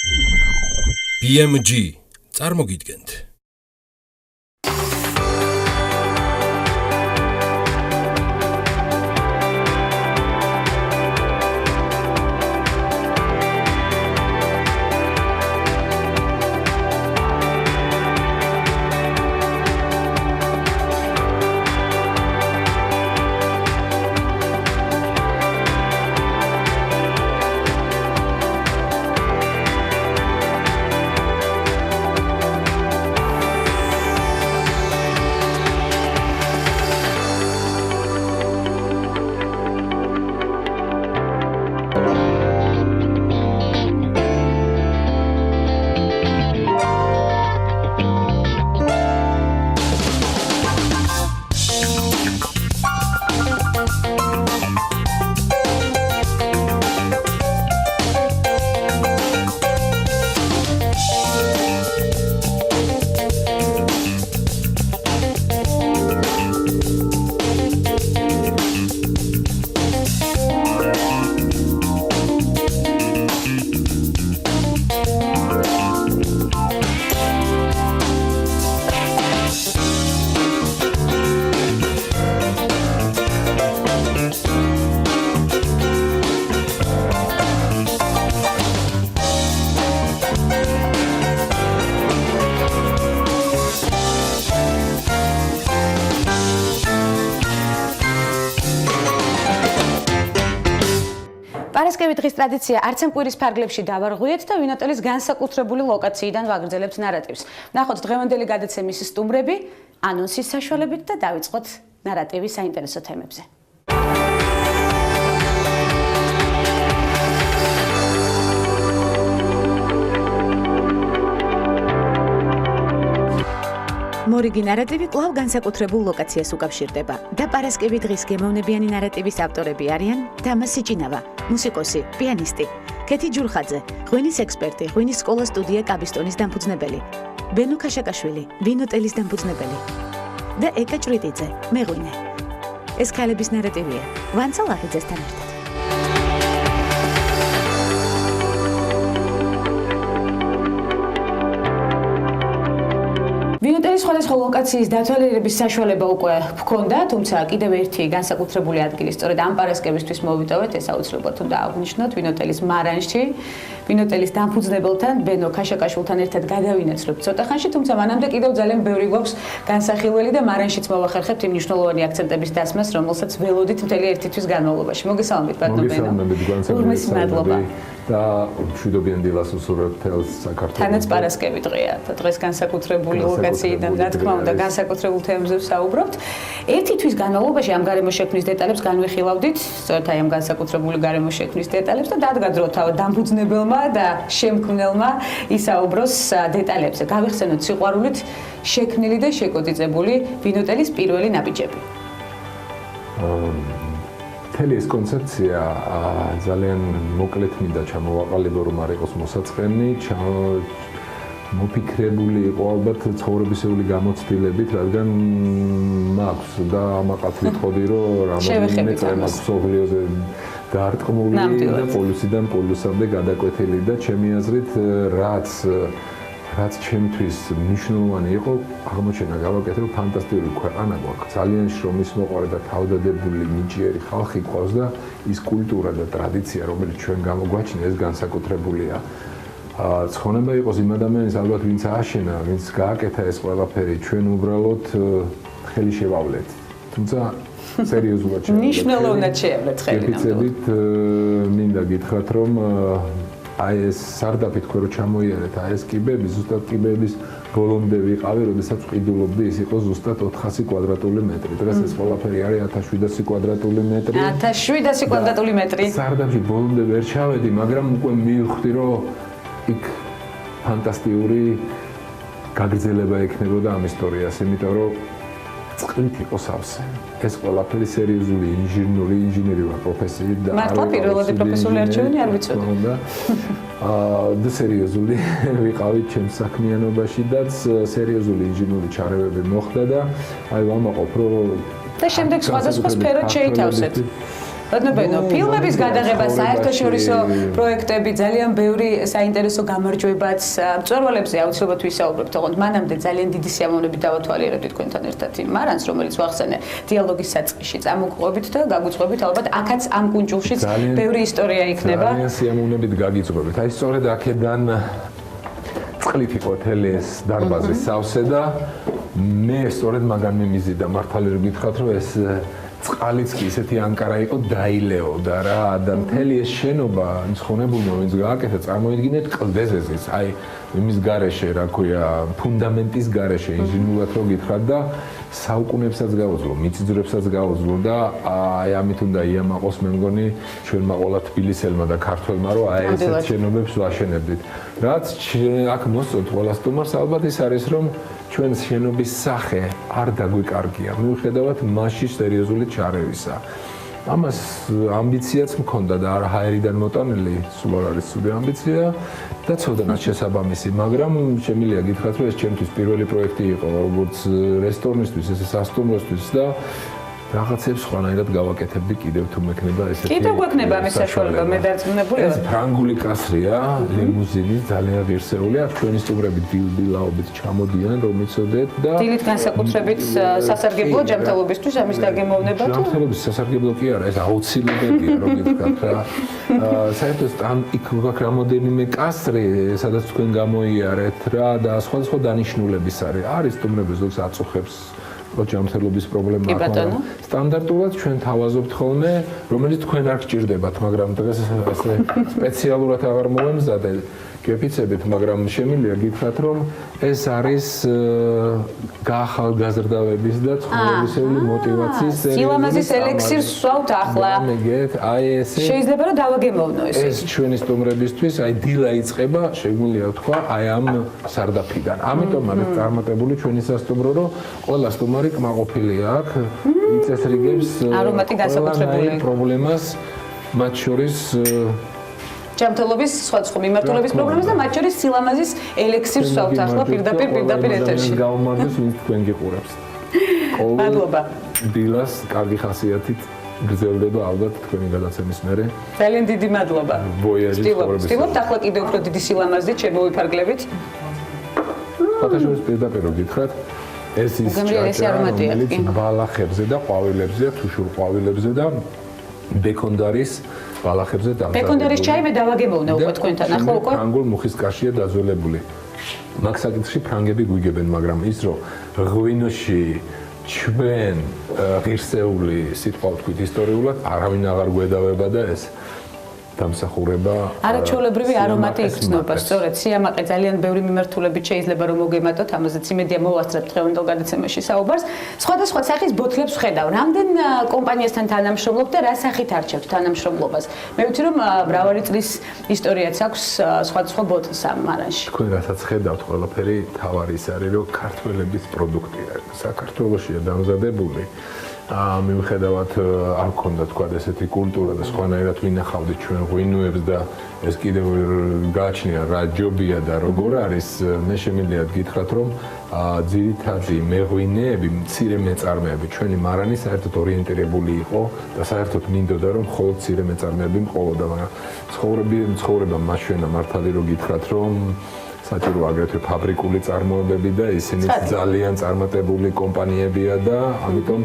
BMG წარმოგიდგენთ. პარასკევი დღის ტრადიცია არც ამ კვირის ფარგლებში დავარღვიეთ და ვინოტელის განსაკუთრებული ლოკაციიდან ვაგრძელებთ ნარატივს. ნახოთ დღევანდელი გადაცემის სტუმრები ანონსის საშუალებით და დავიწყოთ ნარატივის საინტერესო თემებზე. მორიგი ნარატივი კვლავ განსაკუთრებულ ლოკაციას უკავშირდება და პარასკევი დღის გემოვნებიანი ნარატივის ავტორები არიან დამა სიჭინავა, მუსიკოსი, პიანისტი, ქეთი ჯურხაძე, ღვინის ექსპერტი, ღვინის სკოლა სტუდია კაბისტონის დამფუძნებელი, ბენო ქაშაკაშვილი, ვინოტელის დამფუძნებელი და ეკა ჭრიტიძე, მეღვინე. ეს ქალების ნარატივია, ვანცა ლაღიძესთან ერთად. ვინოტელის სხვადასხვა ლოკაციის დათვალიერების საშუალება უკვე ჰქონდა, თუმცა კიდევ ერთი განსაკუთრებული ადგილი სწორედ ამ პარასკევისთვის მოვიტოვეთ, ეს აუცილებლად უნდა აღვნიშნოთ, ვინოტელის მარანში, ვინოტელის დამფუძნებელთან, ბენო ქაშაკაშვილთან ერთად გადავინაცვლებთ ცოტა ხანში, თუმცა მანამდე კიდევ ძალიან ბევრი გვაქვს განსახილველი და მარანშიც მოვახერხებთ იმ მნიშვნელოვანი აქცენტების დასმას, რომელსაც ველოდით მთელი ერთი თვის განმავლობაში. მოგესალმებით, ბატონო ბენო. ურმის მადლობა. და მშვიდობიან დილას უსურვებთ თელს საქართველოს. თანაც პარასკევი დღეა და დღეს განსაკუთრებული ლოკაციიდან, რა თქმა უნდა, განსაკუთრებულ თემებზე ვსაუბრობთ. ერთი თვის განმავლობაში ამ გარემოშექმნის დეტალებს განვიხილავდით, სწორედ აი ამ განსაკუთრებული გარემოშექმნის დეტალებს და დადგა დრო თავად დამფუძნებელმა და შემქმნელმა ისაუბროს დეტალებზე. გავიხსენოთ სიყვარულით შექმნილი და შეკოწიწებული ვინოტელის პირველი ნაბიჯები. მთელი ეს კონცეფცია ძალიან მოკლედ მინდა ჩამოვაყალიბო, რომ არ იყოს მოსაწყენი, მოფიქრებული იყო ალბათ ცხოვრებისეული გამოცდილებით, რადგან მაქვს და ამაყად ვიტყოდი, რომ რამოდენიმე წელი მაქვს სოღლიოზე დარტყმული და პოლუსიდან პოლუსამდე გადაკვეთილი და ჩემი აზრით რაც ჩემთვის მნიშვნელოვანი იყო, აღმოჩენა გავაკეთე, რომ ფანტასტიკური ქვეყანა გვაქვს, ძალიან შრომის მოყვარე და თავდადებული ნიჭიერი ხალხი გვყავს და ის კულტურა და ტრადიცია, რომელიც ჩვენ გამოგვაჩნია, ეს განსაკუთრებულია. ცხონება იყოს იმ ადამიანის, ალბათ ვინც ააშენა, ვინც გააკეთა ეს ყველაფერი, ჩვენ უბრალოდ ხელი შევავლეთ. თუმცა სერიოზულად შევავლეთ. მნიშვნელოვნად შევავლეთ ხელი ნამდვილად. მინდა გითხრათ, რომ აი ეს სარდაფი თქვენ რო ჩამოიარეთ, აი ეს კიბები, ზუსტად კიბების ბოლომდე ვიყავი, როდესაც ვყიდულობდი, ის იყო ზუსტად 400 კვადრატული მეტრი. დღეს ეს ყველაფერი არის 1700 კვადრატული მეტრი. 1700 კვადრატული მეტრი. სარდაფში ბოლომდე ვერ ჩავედი, მაგრამ უკვე მივხვდი, რომ იქ ფანტასტიკური გაგრძელება ექნებოდა ამ ისტორიას, იმიტომ რომ წყლით იყო სავსე. ეს ყველაფერი სერიოზული ინჟინერი ვარ პროფესიით და მართლა პირველადი პროფესიული არჩევანი არ ვიცოდი. და სერიოზული ვიყავით ჩემს საქმიანობაში და სერიოზული ინჟინერი ჩარევები მოხდა და აი ვამაყობ რომ და შემდეგ სხვადასხვა სფეროთ შეითავსეთ. ბატონო, ფილმების გადაღება, საერთაშორისო პროექტები, ძალიან ბევრი საინტერესო გამარჯვებაც მწვერვალებზე აუცილებლად ვისაუბრებთ, თუმცა მანამდე ძალიან დიდი სიამოვნებით დავათვალიერებთ თქვენთან ერთად იმ მარანს, რომელიც ვახსენე დიალოგის საწყისში წამოგყვებით და გაგუწყობით, ალბათ აქაც ამ კუნჭულშიც ბევრი ისტორია იქნება. ძალიან სიამოვნებით გაგიწყობით. აი სწორედ აქედან წყლით იყო თელი ეს დარბაზის სავსე და მე სწორედ მაგან მიმიზიდა მართალი რომ გითხრათ რომ ეს წყალიც კი ისეთი ანკარა იყო დაილეოდა რა და მთელი ეს შენობა მცხონებულმა ვინც გააკეთა წარმოიდგინეთ კლდეზეზის აი იმის გარეშე რა ქვია ფუნდამენტის გარეშე ინჟინერულად რო გითხრათ და საუკუნეებსაც გაუძლო მიწისძვრებსაც გაუძლო და აი ამით უნდა იამაყოს მე მგონი ჩვენმა ყველა თბილისელმა და ქართველმა რომ აი ესეთ შენობებს ვაშენებდით რაც აქ მოსწონთ ყველა სტუმარს ალბათ ის არის რომ ჩვენს შენობის სახე არ დაგვიკარგია მიუხედავად მასში სერიოზული ჩარევისა. ამას ამბიციაც მქონდა და არა ჰაერიდან მოტანილი, სულ არ არის ცუდი ამბიცია და ცოდნაც შესაბამისი, მაგრამ შემიძლია გითხრათ, რომ ეს ჩემთვის პირველი პროექტი იყო, როგორც რესტორნისთვის, ესე სასტუმროსთვის და რაღაცებს ხვანაირად გავაკეთებდი კიდევ თუ მექნება ესეთი. კიდევ გვექნება ამის საშუალება, მე დარწმუნებული ვარ. ეს ფრანგული კასრია, ლიმუზინი, ძალიან ღირსეული, აქ ჩვენი სტუმრები დილბილაობით ჩამოდიან, რომ იცოდეთ და დილით განსაკუთრებით სასარგებლო ჯანმრთელობისთვის ამის დაგემოვნება თუ ჯანმრთელობის სასარგებლო კი არა, ეს აუცილებელია, რომ გითხრათ რა. საერთოდ ამ იქ გვაქვს რამოდენიმე კასრი, სადაც თქვენ გამოიარეთ რა და სხვადასხვა დანიშნულების არის. არის სტუმრები, ზოგს აწუხებს ჯანმრთელობის პრობლემა აქვს. სტანდარტულად ჩვენ თავაზობთ ხოლმე, რომელიც თქვენ არ გჭირდებათ, მაგრამ დღეს ესე სპეციალურად აღარ მოვემზადე. გეფიცებით, მაგრამ შემიძლია გითხრათ, რომ ეს არის გაახალგაზრდავების და ცხოვრებისეული მოტივაციის სილამაზის ელექსირს ვსვავთ ახლა. მეგეთ, აი ესე შეიძლება რომ დავაგემოვნო ეს. ეს ჩვენი სტუმრებისთვის აი დილა იწყება, შეგვიძლია ვთქვა, აი ამ სარდაფიდან. ამიტომ არის წარმატებული ჩვენი სასტუმრო, რომ ყველა სტუმარი კმაყოფილია აქ, იწესრიგებს არომატი განსაკუთრებული პრობლემას, მათ შორის ჯანმრთელობის სხვადასხვა მიმართულების პრობლემას და მათ შორის სილამაზის ელექსირს ვსვავთ ახლა პირდაპირ ეთერში. გაუმარჯოს ვინც თქვენ გიყურებს. მადლობა. დილას კარგი ხასიათით გრძელდება ალბათ თქვენი გადაცემის მერე. ძალიან დიდი მადლობა. ვსტილობთ ახლა კიდევ უფრო დიდი სილამაზით შემოვიფარგლებით. ფათაშორის პირდაპირ გითხრათ ეს ის რომელიც ბალახებზე და ყვავილებზე, თუშურ ყვავილებზე და ბეკონდარის ბალახებზე დამზადებული. ბეკონდარის ჩაი მე დავაგემოვნე უკვე თქვენთან ახლა უკვე. ფრანგულ მუხის კაშია დაძველებული. მაგ საკითხში ფრანგები გვიგებენ, მაგრამ ის რომ ღვინოში ჩვენ ღირსეული სიტყვა ვთქვით ისტორიულად, არავინ აღარ გვედავება და ეს დამსახურება არაჩვეულებრივი არომატი იგრძნობა, სწორედ სიამაყე ძალიან ბევრი მიმართულებით შეიძლება რომ მოგემატოთ, ამაზეც იმედია მოვასწრებთ დღევანდელ გადაცემაში საუბარს. სხვადასხვა სახის ბოთლებს ვხედავ. რამდენ კომპანიასთან თანამშრომლობთ და რა სახით არჩევთ თანამშრომლობას? მე ვიცი რომ მრავალი წლის ისტორიაც აქვს სხვადასხვა ბოთლს ამ მარანში. თქვენ რასაც ხედავთ, ყველაფერი თავარი ის არის, რომ ქართველების პროდუქტია. საქართველოშია დამზადებული. მიუხედავად არ ქონდა თქვა ესეთი კულტურა და სხვანაირად ვინახავდით ჩვენ ღვინოებს და ეს კიდევ გააჩნია რა ჯობია და როგორ არის მე შემიძლია გითხრათ რომ ძირითადი მეღვინეები მცირე მეწარმეები ჩვენი მარანი საერთოდ ორიენტირებული იყო და საერთოდ მინდოდა რომ მხოლოდ მცირე მეწარმეები მყოლოდა მაგრამ ცხოვრება მასშენა მართალი რომ გითხრათ რომ საჭირო აგრეთვე ფაბრიკული წარმოებები და ისინი ძალიან წარმატებული კომპანიებია და ამიტომ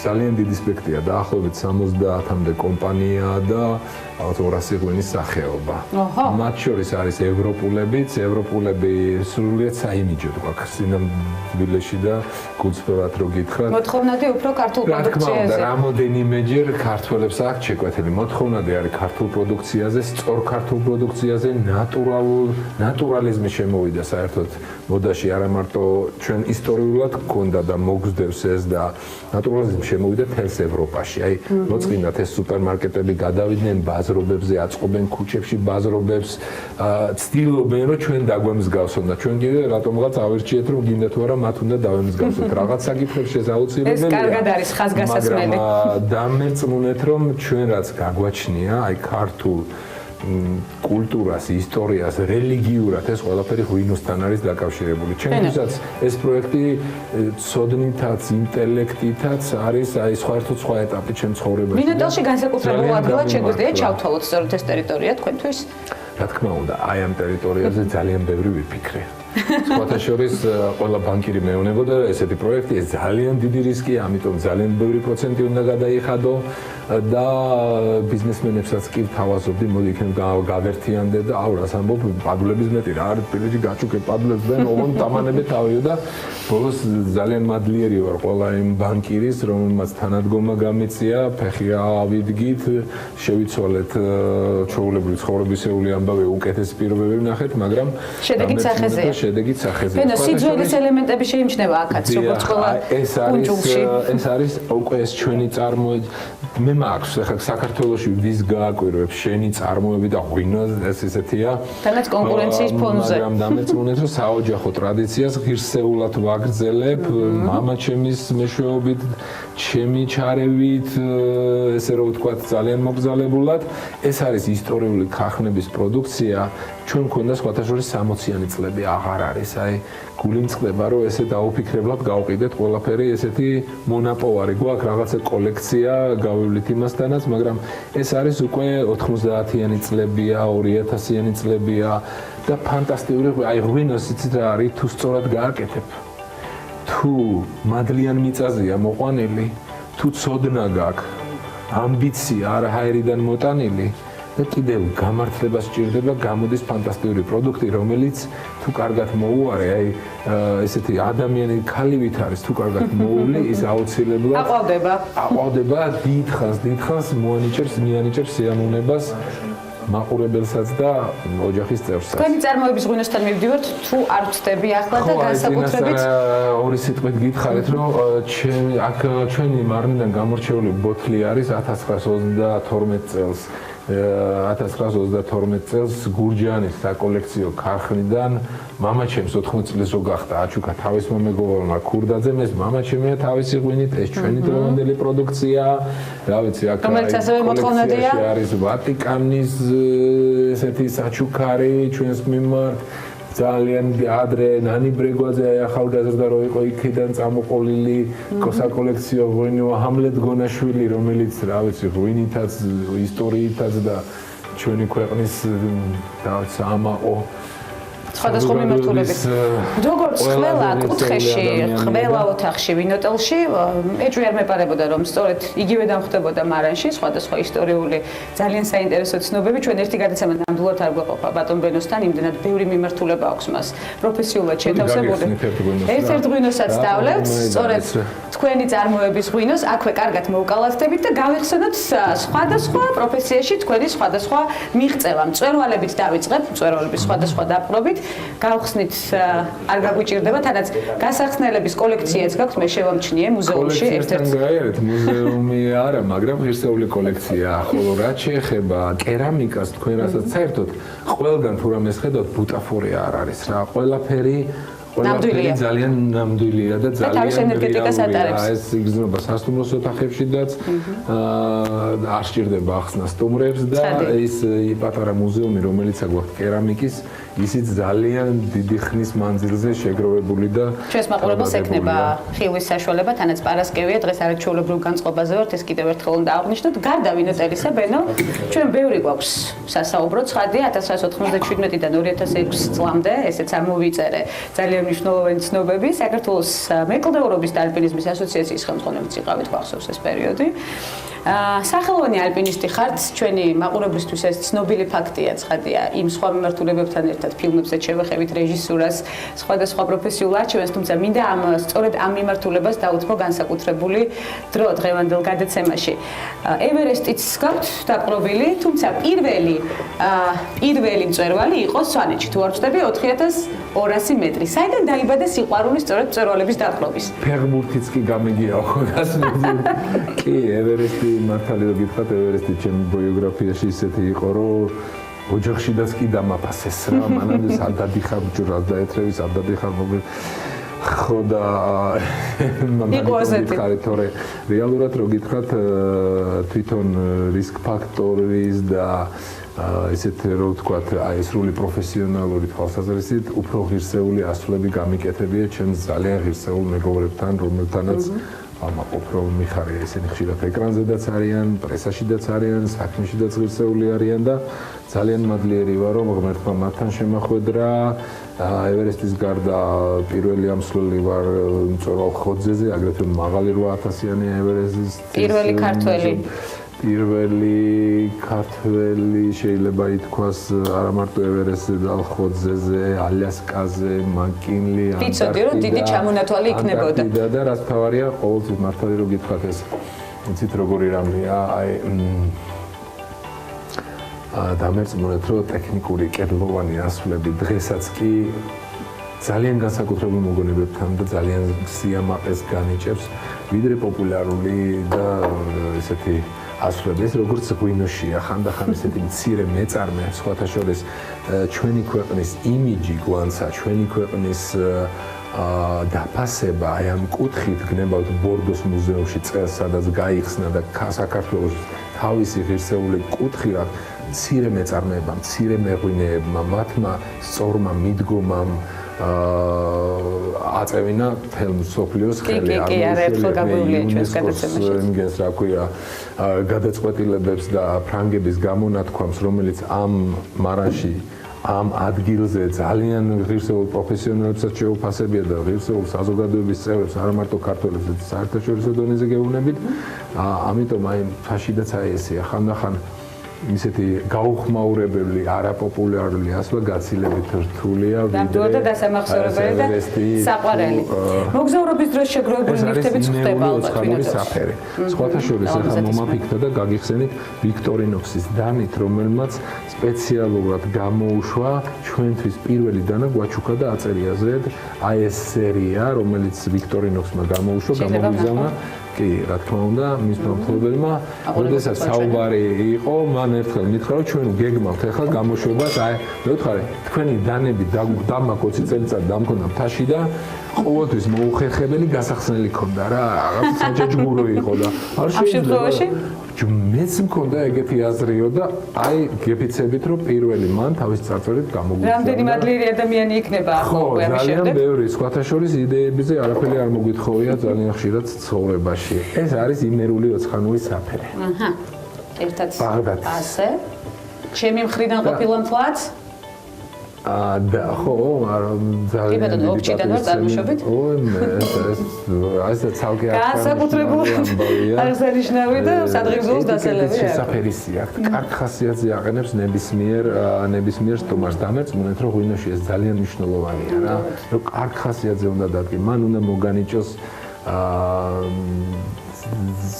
ძალიან დიდი სპექტრია დაახლოებით 70-მდე კომპანიაა და ალბათ 200 ღვინის სახეობა. მათ შორის არის ევროპულებიც, ევროპულები სრულიად საიმიჯოდ გვაქვს სინამდვილეში და გულწრფელად რო გითხრათ. მოთხოვნადი უფრო ქართულ პროდუქციაზე. რამოდენიმეჯერ ქართველებს აქვს შეკვეთილი. მოთხოვნადი არის ქართულ პროდუქციაზე, სწორ ქართულ პროდუქციაზე, ნატურალიზმი შემოვიდა საერთოდ მოდაში არა მარტო ჩვენ ისტორიულად გქონდა და მოგზდევს ეს და ნატურალიზმი შემოვიდა თელს ევროპაში. აი, მოწყინათ ეს სუპერმარკეტები გადავიდნენ ბაზრობებზე, აწყობენ ქუჩებში ბაზრობებს, ცდილობენ რომ ჩვენ დაგვემსგავსონ და ჩვენ კიდე რატომღაც ავირჩიეთ რომ გინდა თუ არა მათ უნდა დავემსგავსოთ. რაღაც საკითხებში ეს აუცილებელია. ეს კარგად არის ხაზგასაცმელი. დამერწმუნეთ რომ ჩვენ რაც გაგვაჩნია, აი ქართულ კულტურას, ისტორიას, რელიგიურად ეს ყველაფერი ღვინოსთან არის დაკავშირებული. ჩემთვისაც ეს პროექტი ცოდნითაც, ინტელექტითაც არის აი სხვა ეტაპი ჩემ ცხოვრებაში. მინოტელში განსაკუთრებულ ადგილად შეგვიძლია ჩავთვალოთ სწორედ ეს ტერიტორია თქვენთვის? რა თქმა უნდა, აი ამ ტერიტორიაზე ძალიან ბევრი ვიფიქრე. სხვათა შორის ყველა ბანკირი მეუბნებოდა ესეთი პროექტი, ეს ძალიან დიდი რისკია, ამიტომ ძალიან ბევრი პროცენტი უნდა გადაიხადო და ბიზნესმენებსაც კი ვთავაზობდი, მოდი იქნებ გავერთიანდე და აუ რას ამბობ, პადლების მეტი რა არის თბილისში გაჩუქე პადლებს და ოღონდ დამანებე თავიო და ბოლოს ძალიან მადლიერი ვარ ყველა იმ ბანკირის, რომელმაც თანადგომა გამეწია, ფეხი ავიდგით, შევიცვალეთ ჩვეულებრივი ცხოვრებისეული ამბავი უკეთესი პირობები ვნახეთ, მაგრამ შედეგით სახეზეა. ბენო, სიძველის ელემენტები შეიმჩნევა აქაც, როგორც ყველა კუნძულში. ეს არის უკვე ეს ჩვენი წარმოება. მე მაქვს ახლა საქართველოში ვის გააკვირვებს შენი წარმოები და ღვინო ეს ესეთია. თანაც კონკურენციის ფონზე. მაგრამ დამეწუნეთ რომ საოჯახო ტრადიციას ღირსეულად ვაგრძელებ, მამაჩემის მეშვეობით, ჩემი ჩარევით, ესე რომ ვთქვათ, ძალიან მოგზალებულად. ეს არის ისტორიული ქახნების პროდუქცია. ჩვენ მქონდა სხვათა შორის 60-იანი წლები აღარ არის. აი გულიმწყდება რომ ესე დაუფიქრებლად გავყიდეთ ყველაფერი ესეთი მონაპოვარი გვაქვს რაღაცა კოლექცია გავივლით იმასთანაც, მაგრამ ეს არის უკვე 90-იანი წლებია, 2000-იანი წლებია და ფანტასტიკური აი ღვინოს იცით რა არის თუ სწორად გააკეთებ. თუ მადლიან მიწაზეა მოყვანილი, თუ ცოდნა გაქვს, ამბიცია არაერიდან მოტანილი და კიდევ გამართლება სჭირდება, გამოდის ფანტასტიკური პროდუქტი, რომელიც თუ კარგად მოუარე, აი ესეთი ადამიანი ქალივით არის, თუ კარგად მოული, ის აუცილებლად აყვავდება დიდხანს მიანიჭებს სიამოვნებას მაყურებელსაც და ოჯახის წევრსაც. თქვენი წარმოების ღვინოსთან მივდივართ, თუ არ ვწდები ახლა და განსაკუთრებით ორი სიტყვით გითხარით, რომ ჩვენი მარნიდან გამორჩეული ბოთლი არის 1932 წელს. 1932 წელს გურჯაანის საკოლექციო ქარხნიდან მამაჩემს 80 წლის რო გახდა აჩუქა თავისმა მეგობრებმა ქურდაძემ ეს მამაჩემია თავისი ღვინით ეს ჩვენი დროინდელი პროდუქცია რა ვიცი აქ არის ვატიკანის ესეთი საჩუქარი ჩვენს მიმართ ძალიან ადრე ნანი ბრეგვაძე ახალგაზრდა რო იყო იქიდან წამოყოლილი საკოლექციო ღვინო ჰამლეტ გონაშვილი რომელიც რა ვიცი ღვინითაც ისტორიითაც და ჩვენი ქვეყნის რა ვიცი ამაყო სხვადასხვა მიმართულებით. როგორც ყველა კუთხეში, ყველა ოთახში, ვინოტელში, ეჭვი არ მეპარებოდა რომ სწორედ იგივე დამხვდებოდა მარანში, სხვადასხვა ისტორიული ძალიან საინტერესო ცნობები. ჩვენ ერთი გადაცემა ნამდვილად არ გვეყოფა ბატონ ბენოსთან, იმდენად ბევრი მიმართულება აქვს მას. პროფესიულად შეთავსებული. ერთ-ერთ ღვინოსაც დავლებთ, სწორედ თქვენი წარმოების ღვინოს, აქვე კარგად მოვკალათდებით და გავიხსენოთ სხვადასხვა პროფესიაში თქვენი სხვადასხვა მიღწევა. მწვერვალებით დავიწყებ, მწვერვალების სხვადასხვა დაპყრობით. გავხსნით არ გაგვიჭირდება, თანაც გასახსნელების კოლექციაც გაქვთ, მე შევამჩნიე მუზეუმში ერთ-ერთ. კოლექცია მუზეუმი არა, მაგრამ ღირსეული კოლექციაა. ხოლო რაც შეეხება კერამიკას, თქვენ რასაც საერთოდ ყველგან თუ რამეს ხედავთ, ბუტაფორია არ არის რა. ყველაფერი ძალიან ნამდვილია და ძალიან ენერგეტიკას ეს იგრძნობა სასტუმროს ოთახებშიდაც არ სჭირდება ახსნა სტუმრებს და ის პატარა მუზეუმი რომელიც აგვაქვს კერამიკის ისიც ძალიან დიდი ხნის მანძილზე შეგროვებული და ჩვენს მაყურებელს ექნება ხილვის საშუალება, თანაც პარასკევია, დღეს არაჩვეულებრივ განწყობაზე ვართ, ეს კიდევ ერთხელ უნდა აღვნიშნოთ. გარდა ვინოტელისა, ბენო, ჩვენ ბევრი გვაქვს სასაუბრო ცხადია 1997-დან 2006 წლამდე, ესეც არ მოვიწერე. ძალიან მნიშვნელოვანი ცნობები, საქართველოს მეკლდეურობის და ალპინიზმის ასოციაციის ხელმძღვანელიც იყავით, გვახსოვს ეს პერიოდი. სახელოვანი ალპინისტი ხართ, ჩვენი მაყურებლისთვის ეს ცნობილი ფაქტია, ცხადია, იმ სხვა მიმართულებებთან ერთად ფილმებსაც შევეხებით რეჟისურას, სხვადასხვა პროფესიულ არჩევანს, თუმცა მინდა სწორედ ამ მიმართულებას დაუთმო განსაკუთრებული დრო დღევანდელ გადაცემაში. ევერესტიც გაქვთ დაპყრობილი, თუმცა პირველი მწვერვალი იყო სვანეთში, თუ არ ვწდები 4200 მეტრი. საიდან დაიბადა სიყვარული სწორედ მწვერვალების დაპყრობის? ფეხბურთიც კი გამიგია ხო გასმედი. კი, ევერესტი მართალი რომ გითხრათ, ევერესტი ჩემ ბიოგრაფიაში ისეთი იყო, რომ ოჯახშიდაც კი დამაფასეს რა, მანამდე სად დადიხარ ბჭურას დაეთრევი, სად დადიხარ მოგ ხო და მოგიხარით, თორე რეალურად რო გითხრათ, თვითონ რისკ ფაქტორის და ესეთ რო ვთქვათ, აი სრული პროფესიონალური თვალსაზრისით უფრო ღირსეული ასვლები გამიკეთებია ჩემს ძალიან ღირსეულ მეგობრებთან, რომელთანაც ამაყობ რომ მიხარია ესენი ხშირად ეკრანზედაც არიან, პრესაშიდაც არიან, საქმეშიდაც ღირსეული არიან და ძალიან მადლიერი ვარ რომ ღმერთმა მათთან შემახვედრა. ევერესტის გარდა პირველი ამსვლელი ვარ მწვერვალ ხოძეზე, აგრეთვე მაღალი 8000-იანი ევერესტის პირველი ქართველი შეიძლება ითქვას არა მარტო ევერესტზე და ხოძეზე, ალიასკაზე, მაკინლი, იცოდი რომ დიდი ჩამონათვალი იქნებოდა. და რაც თავარია, ყოველთვის მართალი რომ გითხრათ ეს იცით როგორი რამეა, აი დამერწმუნეთ რომ ტექნიკური კედლოვანი ასვლები დღესაც კი ძალიან განსაკუთრებულ მოგონებებთან და ძალიან სიამაყეს განიჭებს ვიდრე პოპულარული და ესეთი ასვლები. ეს როგორც ღვინოშია, ხანდახან ესეთი მცირე მეწარმე, სხვათა შორის ჩვენი ქვეყნის იმიჯი გვანცა, ჩვენი ქვეყნის დაფასება აი ამ კუთხით გნებავთ ბორდოს მუზეუმში წელს, სადაც გაიხსნა და საქართველოს თავისი ღირსეული კუთხი აქვს. მცირე მეწარმეებმა, მცირე მეღვინეებმა, მათმა სწორმა მიდგომამ აწევინა მთელ მსოფლიოს ხელი. იმგენს რა ქვია, გადაწყვეტილებებს და ფრანგების გამონათქვამს, რომელიც ამ მარანში ამ ადგილზე ძალიან ღირსეულ პროფესიონალებსაც შეუფასებია და ღირსეულ საზოგადოების წევრებს, არა მარტო ქართველებს, საერთაშორისო დონეზე გეუბნებით. ამიტომ აი ფაშიდაც აი ესეა, ხანდახან ისეთი გაუხმაურებელი, არაპოპულარული ასვლა გაცილებით რთულია ვიდრე და დასამახსოვრებელი და საყვარელი. მოგზაურობის დროს შეგროვებული ნივთებიც ხდება ალბათ. სხვათა შორის ახლა მომაფიქრდა და გაგიხსენით ვიქტორინოქსის დანით, რომელმაც სპეციალურად გამოუშვა ჩვენთვის პირველი დანა გვაჩუქა და აწერია ზედ აი ეს სერია, რომელიც ვიქტორინოქსმა გამოუშვა, გამოგიზავნა კი, რა თქმა უნდა, მის მომხმარებელმა, როდესაც საუბარი იყო, მან ერთხელ მითხრა, რომ ჩვენ გეგმავთ ახლა გამოშვებას, აი, მე ვთქვი, თქვენი დანები დამაკ 20 წელიწად დამქონდა მთაში და ყოველთვის მოუხერხებელი გასახსნელი ქონდა რა, რაღაც საჯაჯგურო იყო და არ შეიძლება. მეც მქონდა ეგეთი აზრიო და აი გეფიცებით რომ პირველი მან თავის წარწერით გამოგვიწერა. რამდენი მადლიერი ადამიანი იქნება ახლა უკვე ამის შემდეგ? ძალიან ბევრი, სხვათა შორის იდეებიზე არაფერი არ მოგვითხოვია ძალიან ხშირად ცხოვრებაში. ეს არის იმერული ოცხანური საფერე. აჰა. ერთად ასე. ჩემი მხრიდან ყოფილა მთლაც? და ხო, ძალიან დიდი ოფჩიდან ვარ წარმოშობით? ეს ცალკე განსაკუთრებული არასანიშნავი და სადღეგრძელოს დასალევი. საფერისი აქვს. კარგ ხასიათზე აყენებს ნებისმიერ სტომარს. დამერწმუნეთ რომ ღვინოში ეს ძალიან მნიშვნელოვანია რა. რომ კარგ ხასიათზე უნდა დადგე, მან უნდა მოგანიჭოს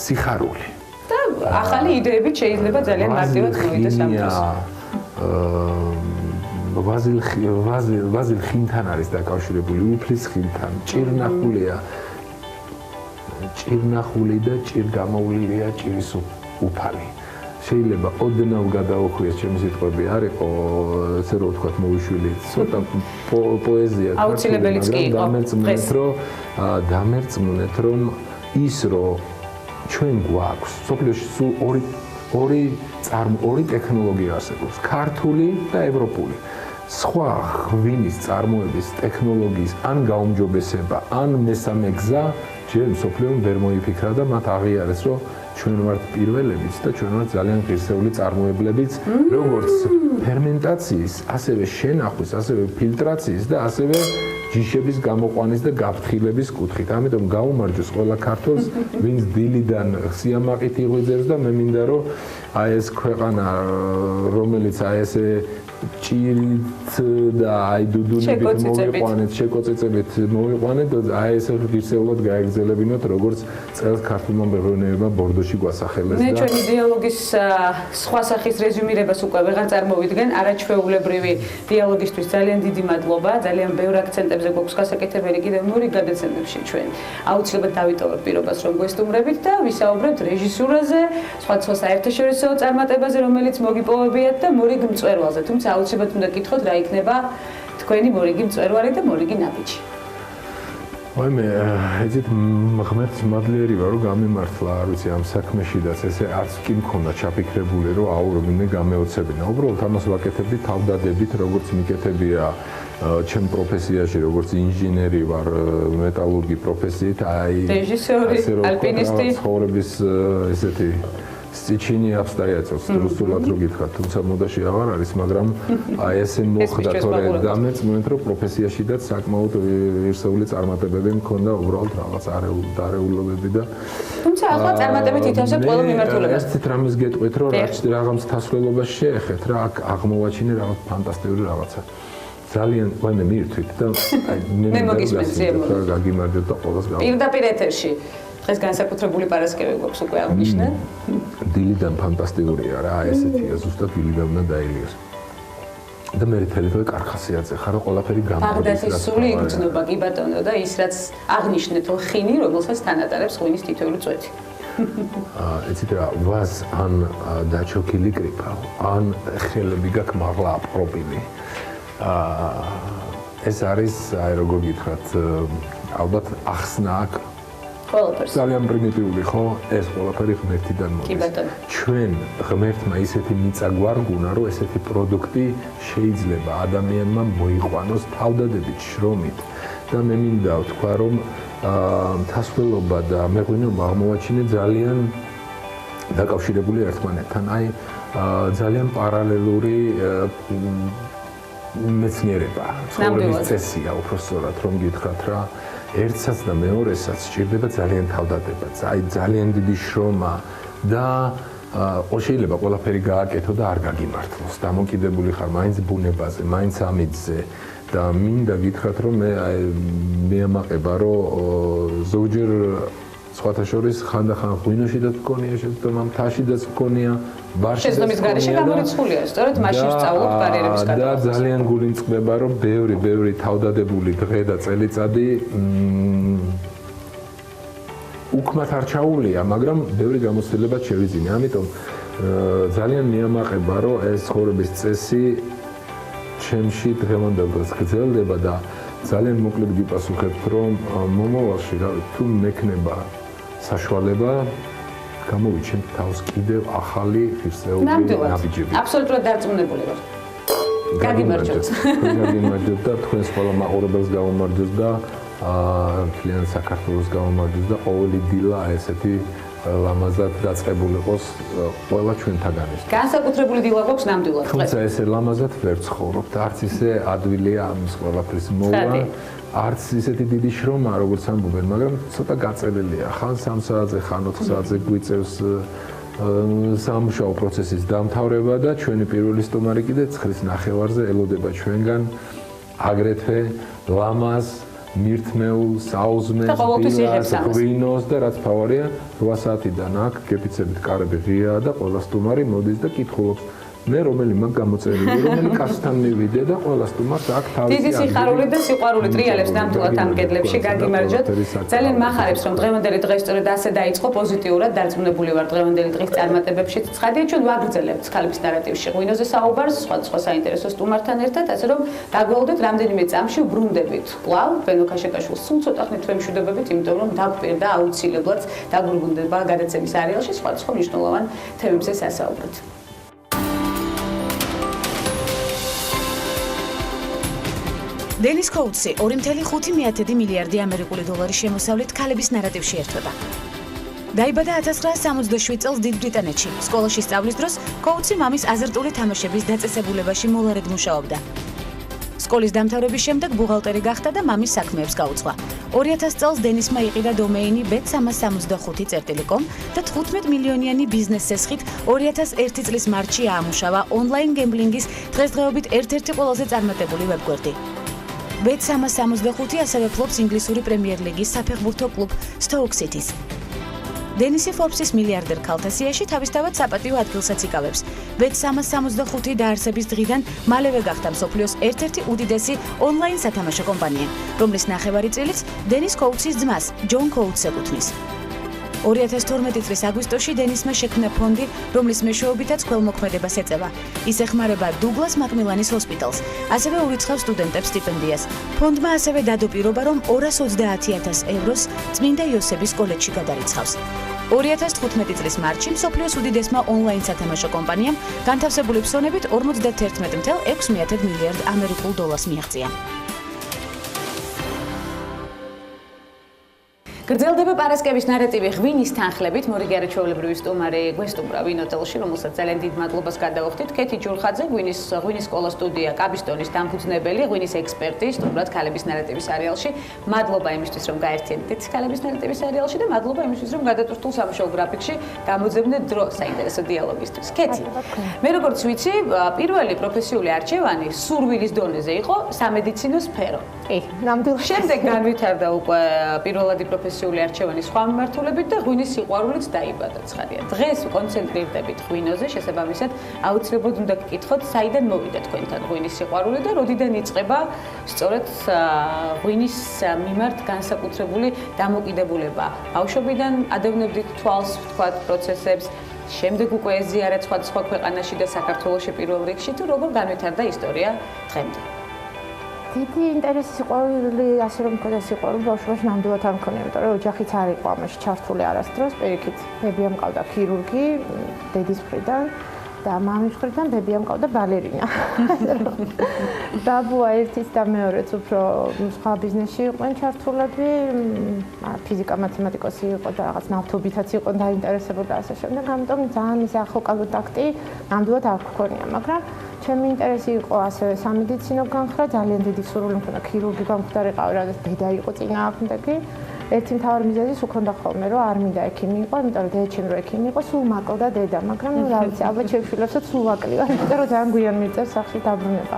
სიხარული. და ახალი იდეებით შეიძლება ძალიან მარტივად მოვიდეს ამ დროს. ვაზილ ხინთან არის დაკავშირებული, უფლის ხინთან, ჭირნახული და ჭირგამოვლილია ჭირის უფალი. შეიძლება ოდნავ გადაუხვიეს ჩემი სიტყვები არ იყო, ესე რომ ვთქვათ, მოვიშვილი ცოტა პოეზია. აუცილებელიც კი იყო. დამერწმუნეთ რომ ის რომ ჩვენ გვაქვს სოფლიოში სულ ორი ტექნოლოგია არსებობს, ქართული და ევროპული. სხვა ღვინის წარმოების ტექნოლოგიის ან გაუმჯობესება, ან მესამე გზა ჯერ მსოფლიომ ვერ მოიფიქრა და მათ აღიარეს, რომ ჩვენ ვართ პირველებიც და ჩვენ ვართ ძალიან ღირსეული წარმოებლებიც, როგორც ფერმენტაციის, ასევე შენახვის, ასევე ფილტრაციის და ასევე ჯიშების გამოყვანის და გაფრთხილების კუთხით. ამიტომ გაუმარჯოს ყველა ქართველს, ვინც დილიდან სიამაყით იღვიძებს და მე მინდა რომ აი ეს ქვეყანა, რომელიც აი ესე ჭირით და აი დუდუნებით მოვიყვანეთ, შეკოწიწებით მოვიყვანეთ და აი ესე ღირსეულად გაეგრძელებინოთ, როგორც წელს ქართულმა მეღვინეებმა ბორდოში გვასახელეს და მე ჩვენი დიალოგის სხვა სახის რეზუმირებას უკვე ვეღარ წარმოვიდგენ, არაჩვეულებრივი დიალოგისთვის ძალიან დიდი მადლობა, ძალიან ბევრ აქცენტებზე გვაქვს გასაკეთებელი კიდევ მეორე გადაცემებში ჩვენ. აუცილებლად დავიტოვებ პირობას რომ გვესტუმრებით და ვისაუბრებთ რეჟისურაზე, სხვა საერთაშორისო წარმატებაზე, რომელიც მოგიპოვებიათ და მორიგ მწვერვალზე. თუმცა აუცილებლად უნდა გითხოთ რა იქნება თქვენი მორიგი მწვერვალი და მორიგი ნაბიჯი. ვაიმე, ეცით ღმერთს მადლიერი ვარ, რომ გამიმართლა, არ ვიცი, ამ საქმეშიდაც ესე არც კი მქონდა ჩაფიქრებული, რომ აურობინე გამეოცებინა. უბრალოდ ამას ვაკეთებდი თავდადებით, როგორც მიკეთებია ჩემ პროფესიაში, როგორც ინჟინერი ვარ, მეტალურგი პროფესიით, აი რეჟისორი, ალპინისტი, ცხოვრების ესეთი სიჩინი აბსტრაიაცოს სრულად რო გითხრათ, თუმცა მოდაში აღარ არის, მაგრამ აი ესე მოხდა, თორე დამეწმუნეთ, რომ პროფესიაშიდაც საკმაოდ ვირსეული წარმატებები მქონდა, უბრალოდ რაღაც არეულობები და თუმცა ახლა წარმატებით ითავსებ ყველა მიმართულებას. ესეთ რამეს გეტყვით, რომ რაღაც თასვლელობას შეეხეთ რა, აქ აღმოვაჩინე რაღაც ფანტასტიკური რაღაცა. ძალიან ვაიმე მირთვით და აი მე მოგისმენთ გაგიმარჯვეთ და ყველას გავ. პირდაპირ ეთერში დღეს განსაკუთრებული პარასკევი გვაქვს უკვე აღნიშნე. დილიდან ფანტასტიკურია რა, ესეთია ზუსტად დილიდან უნდა დაილიოს. და მე თვითონ კარხასიაძე ხარ, ყველაფერი გამოდის. ბაღდათის სული იგრძნობა კი ბატონო და ის რაც აღნიშნეთ ხინი, რომელსაც თანატარებს ღვინის თითოეული წვეთი. იცით რა, ვას ან დაჩოქილი კრიფა, ან ხელები გაქვს მაღლა აპროპილი. ეს არის, აი როგორ გითხრათ, ალბათ ახსნა აქვს ყველაფერს. ძალიან პრიმიტიული ხო? ეს ყველაფერი ღმერთიდან კი მოდის. ბატონო. ჩვენ ღმერთმა ისეთი მიწა გვარგუნა, რომ ესეთი პროდუქტი შეიძლება ადამიანმა მოიყვანოს თავდადებით, შრომით. და მე მინდა ვთქვა, რომ თასვლელობა და მეღვინეობა აღმოვაჩინე ძალიან დაკავშირებული ერთმანეთთან. აი ძალიან პარალელური მეცნიერება, ცხოვრების წესია, უბრალოდ რომ გითხრათ რა, ერთსაც და მეორესაც სჭირდება ძალიან თავდადება, აი ძალიან დიდი შრომა და შეიძლება ყველაფერი გააკეთო და არ გაგიმართლოს. დამოკიდებული ხარ მაინც ბუნებაზე, მაინც ამიძზე და მინდა გითხრათ, რომ მე ამაყება, რომ ზოგჯერ სხვათა შორის ხანდახან ღვინოშიდაც მქონია შეცდომა, მთაშიდაც მქონია, ბარშიდაც შეცდომის გარეშე გამორიცხულია, სწორედ მაშინ სწავლობთ კარიერების გადაწყებას. და ძალიან გული მწყდება, რომ ბევრი თავდადებული დღე და წელიწადი უკმათ არ ჩაულია, მაგრამ ბევრი გამოცდილებაც შევიძინე. ამიტომ ძალიან მიამაყება, რომ ეს ცხოვრების წესი ჩემში დღევანდელ დღეს გრძელდება და ძალიან მოკლედ გიპასუხებთ, რომ მომავალში თუ მექნება საშუალება გამოვიჩენთ თავს კიდევ ახალი ღირსეული ნაბიჯები. აბსოლუტურად დარწმუნებული ვარ. გაგიმარჯვოთ. გაგიმარჯვოთ და თქვენს ყველა მაყურებელს გავამარჯვოთ და მთლიან საქართველოს გავამარჯვოთ და ყოველი დილა ესეთი ლამაზად დაწყებულიყოს ყველა ჩვენთაგანის. განსაკუთრებული დილა გვაქვს ნამდვილად. თუმცა ესე ლამაზად ვერ ცხოვრობთ, არც ისე ადვილია ამის ყველაფრის მოვა, არც ისეთი დიდი შრომა, როგორც ამბობენ, მაგრამ ცოტა გაწელილია. ხან 3 საათზე, ხან 4 საათზე გვიწევს სამუშაო პროცესის დამთავრება და ჩვენი პირველი სტუმარი კიდე 9:30-ზე ელოდება ჩვენგან აგრეთვე ლამაზ მირთმეულ, საუზმეს, ღვინოს და რაც ფავორია 8 საათიდან აქ გეფიცებით კარები ღიაა და ყველა სტუმარი მოდის და კითხულობს მე რომელი მაგ გამოწერილი, რომელი კაცთან მივიდე და ყველა სტუმარს აქ თავისი დიდი სიხარული და სიყვარული ტრიალებს ნამდვილად ამ კედლებში გაგიმარჯვოთ. ძალიან მახარებს რომ დღევანდელი დღე სწორედ ასე დაიწყო პოზიტიურად, დარწმუნებული ვარ დღევანდელი დღის წარმატებებში. ცხადია ჩვენ ვაგრძელებთ ქალების ნარატივში ღვინოზე საუბარს, სხვა საინტერესო სტუმართან ერთად, ასე რომ დაგვალოდეთ რამდენიმე წამში ვბრუნდებით. კვლავ ბენო ქაშეკაშვილს სულ ცოტა ხნით ვემშვიდობებით, იმიტომ რომ დაგვპირდა აუცილებლად დაგვირგვინდება გადაცემის არეალში სხვა მნიშვნელოვან თემებზე სასაუბრად. დენის კოუთსი 2.5 მილიარდი ამერიკული დოლარის შემოსავლით ქალების ნარატივში ერთვება. დაიბადა 1967 წელს დიდ ბრიტანეთში. სკოლაში სწავლის დროს კოუთსი მამის აზარტული თამაშების დაწესებულებაში მოლარედ მუშაობდა. სკოლის დამთავრების შემდეგ ბუღალტერი გახდა და მამის საქმეებს გაუძღვა. 2000 წელს დენისმა იყიდა დომეინი bet365.com და 15 მილიონიანი ბიზნეს სესხით 2001 წლის მარტში აამუშავა ონლაინ გემბლინგის დღესდღეობით ერთ-ერთი ყველაზე წარმატებული ვებგვერდი. bet365 ასევე ფლობს ინგლისური პრემიერ ლიგის საფეხბურთო კლუბ Stoke City-ს. დენისი Forbes-ის მილიარდერ ქალთა სიაში თავისთავად საპატიო ადგილსაც იკავებს. bet365 დაარსების დღიდან მალევე გახდა მსოფლიოს ერთ-ერთი უდიდესი ონლაინ სათამაშო კომპანია, რომლის ნახევარი წილიც დენის კოუთსის ძმას, ჯონ კოუთს ეკუთვნის. 2012 წლის აგვისტოში დენისმა შექმნა ფონდი, რომლის მეშვეობითაც ქველმოქმედებას ეწევა. ის ეხმარება დუგლას მაკმილანის ჰოსპიტალს, ასევე ურიცხავს სტუდენტებს სტიპენდიას. ფონდმა ასევე დადო პირობა, რომ 230,000 ევროს წმინდა იოსების კოლეჯში გადარიცხავს. 2015 წლის მარტში მსოფლიოს უდიდესმა ონლაინ სათამაშო კომპანიამ განთავსებული ფსონებით 51.6 მილიარდ ამერიკულ დოლარს მიაღწია. გრძელდება პარასკევის ნარატივი ღვინის თანხლებით. მორიგე ჩვეულებრივი სტუმარი გვესტუმრა ვინოტელში, რომელსაც ძალიან დიდ მადლობას გადავხდით. ქეთი ჯურხაძე, ღვინის სკოლა სტუდია კაბისტონის დამფუძნებელი, ღვინის ექსპერტი, სტუმრად ქალების ნარატივის სერიალში. მადლობა იმისთვის, რომ გაერთიანდით ქალების ნარატივის სერიალში და მადლობა იმისთვის, რომ გადატვირთულ სამუშაო გრაფიკში გამოძებნეთ დრო საინტერესო დიალოგისთვის. ქეთი. მე როგორც ვიცი, პირველი პროფესიული არჩევანი სურვილის დონეზე იყო სამედიცინო სფერო. კი, ნამდვილად. შემდეგ განვითარდა უკვე პირველადი პროფესიული არჩევანი სხვა მიმართულებით და ღვინის სიყვარულიც დაიბადა ცხადია. დღეს კონცენტრირდებით ღვინოზე, შესაბამისად, აუცილებლად უნდა გკითხოთ, საიდან მოვიდა თქვენთან ღვინის სიყვარული და როდიდან იწყება სწორედ ღვინის მიმართ განსაკუთრებული დამოკიდებულება. ბავშვობიდან ადევნებდით თვალს, ვთქვათ, პროცესებს, შემდეგ უკვე ეზიარეთ სხვადასხვა ქვეყანაში და საქართველოში პირველ რიგში, თუ როგორ განვითარდა ისტორია დღემდე. დიდი ინტერესი სიყვარული, ასე რომ მქონდა სიყვარული ბავშვობაში ნამდვილად არ მქონია, იმიტომ რომ ოჯახიც არ იყო ამაში ჩართული არასდროს. პირიქით, ბებია მყავდა ქირურგი დედის მხრიდან და მამის მხრიდან ბებია მყავდა ბალერინა. დაბუა ერთიც და მეორეც უფრო სხვა ბიზნესში იყვნენ ჩართულები, ფიზიკა, მათემატიკოსი იყო და რაღაც ნავთობითაც იყო დაინტერესებოდა ასე შემდეგ. ამიტომ ძალიან ის ახლო კონტაქტი ნამდვილად არ მქონია, მაგრამ ჩემი ინტერესი იყო ასევე სამედიცინო განხრა, ძალიან დიდი სურვილი მქონდა ქირურგი გამხდარიყავი, რადგან დედა იყო წინააღმდეგი. ერთი მთავარი მიზეზი უქონდა ხოლმე, რომ არ მინდა ექიმი იყო, იმიტომ რომ დედაჩემ რო ექიმი იყო, სულ მაკლდა დედა, მაგრამ რა ვიცი, ალბათ ჩემ შვილებსაც სულ აკლია, იმიტომ რომ ძალიან გვიან მიიწევს სახლში დაბრუნება.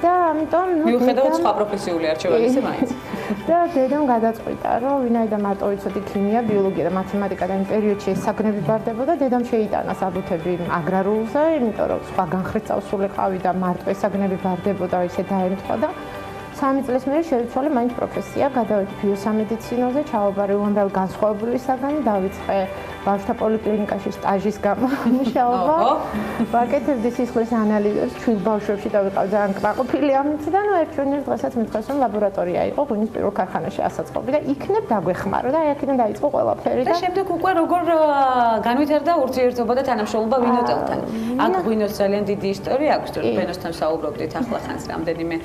და ამიტომ მიუხედავად სხვა პროფესიული არჩევანისა მაინც. და დედამ გადაწყვიტა, რომ ვინაიდან მარტო ვიცოდი ქიმია, ბიოლოგია და მათემატიკა და იმ პერიოდში ეს საგნები ბარდებოდა, დედამ შეიტანა საბუთები აგრარულზე, იმიტომ რომ სხვა განხრით წავსულიყავი და მარტო ეს საგნები ბარდებოდა, ისე დაემთხვა და 3 წლის მერე შევიცვალე მაინც პროფესია, გადავედი ბიოსამედიცინოზე, ჩავაბარე უამრავი განსხვავებული საგანი, დავიწყე ბავშვთა პოლიკლინიკაში სტაჟის გამო მუშაობა. ვაკეთებდი სისხლის ანალიზებს ჩვილ ბავშვებში და ვიყავ ძალიან კმაყოფილი ამით და ერთ ჩვენერ დღესაც მითხრეს, რომ ლაბორატორია იყო ღვინის პირველ ქარხანაში ასაწყობი და იქნებ დაგვეხმარო და აქედან დაიწყო ყველაფერი და შემდეგ უკვე როგორ განვითარდა ურთიერთობა და თანამშრომლობა ვინოტელთან. აქ ღვინოს ძალიან დიდი ისტორია აქვს, თუ ბენოსთან საუბრობდით ახლა ხანს რამდენიმე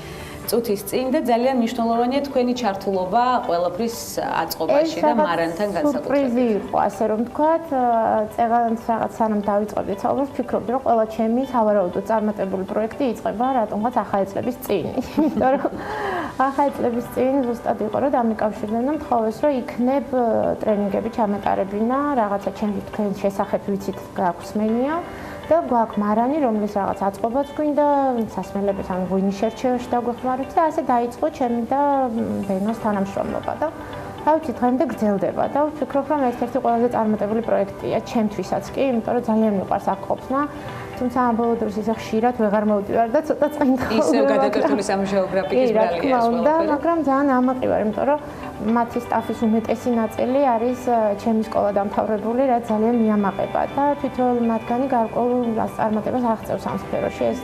წუთის წინ და ძალიან მნიშვნელოვანია თქვენი ჩართულობა ყველაფრის აწყობაში და მარანთან განსაკუთრებით. სურპრიზი იყო, ასე რომ ვთქვათ, წეგანს რაღაც სანამ დავიწყებდით საუბრს, ვფიქრობდი, რომ ყველა ჩემი სავარაუდოდ წარმატებული პროექტი იწყება რატომღაც ახალი წლების წინ. იმიტომ რომ ახალი წლების წინ ზუსტად იყო, რომ დამიკავშირდნენ და მთხოვეს, რომ იქნებ ტრენინგები ჩამეტარებინა, რაღაცა ჩემი თქვენ შესახებ ვიცით გაგვსმენია. და გვაქვს მარანი, რომლის რაღაც აწყობაც გვინდა, სასმელების ან ღვინის შერჩევაში დაგვეხმაროთ და ასე დაიწყო ჩემი და ბენოს თანამშრომლობა და რა ვიცი, დღემდე გრძელდება და ვფიქრობ, რომ ერთ-ერთი ყველაზე წარმატებული პროექტია ჩემთვისაც კი, იმიტომ რომ ძალიან მიყვარს აქ ყოფნა. თუმცა ამ ბოლო დროს ისე ხშირად ვეღარ მოვდივარ და ცოტა წინთხოვნებაა. ისევ გადაგერთული სამუშაო გრაფიკის ბრალია და მაგრამ ძალიან ამაყივარ, იმიტომ რომ მათი სტაფის უმეტესი ნაწილი არის ჩემი სკოლა დამთავრებული, რაც ძალიან მიამაყება და თვითონ მათგანი გარკვეულ წარმატებას აღწევს ამ სფეროში. ეს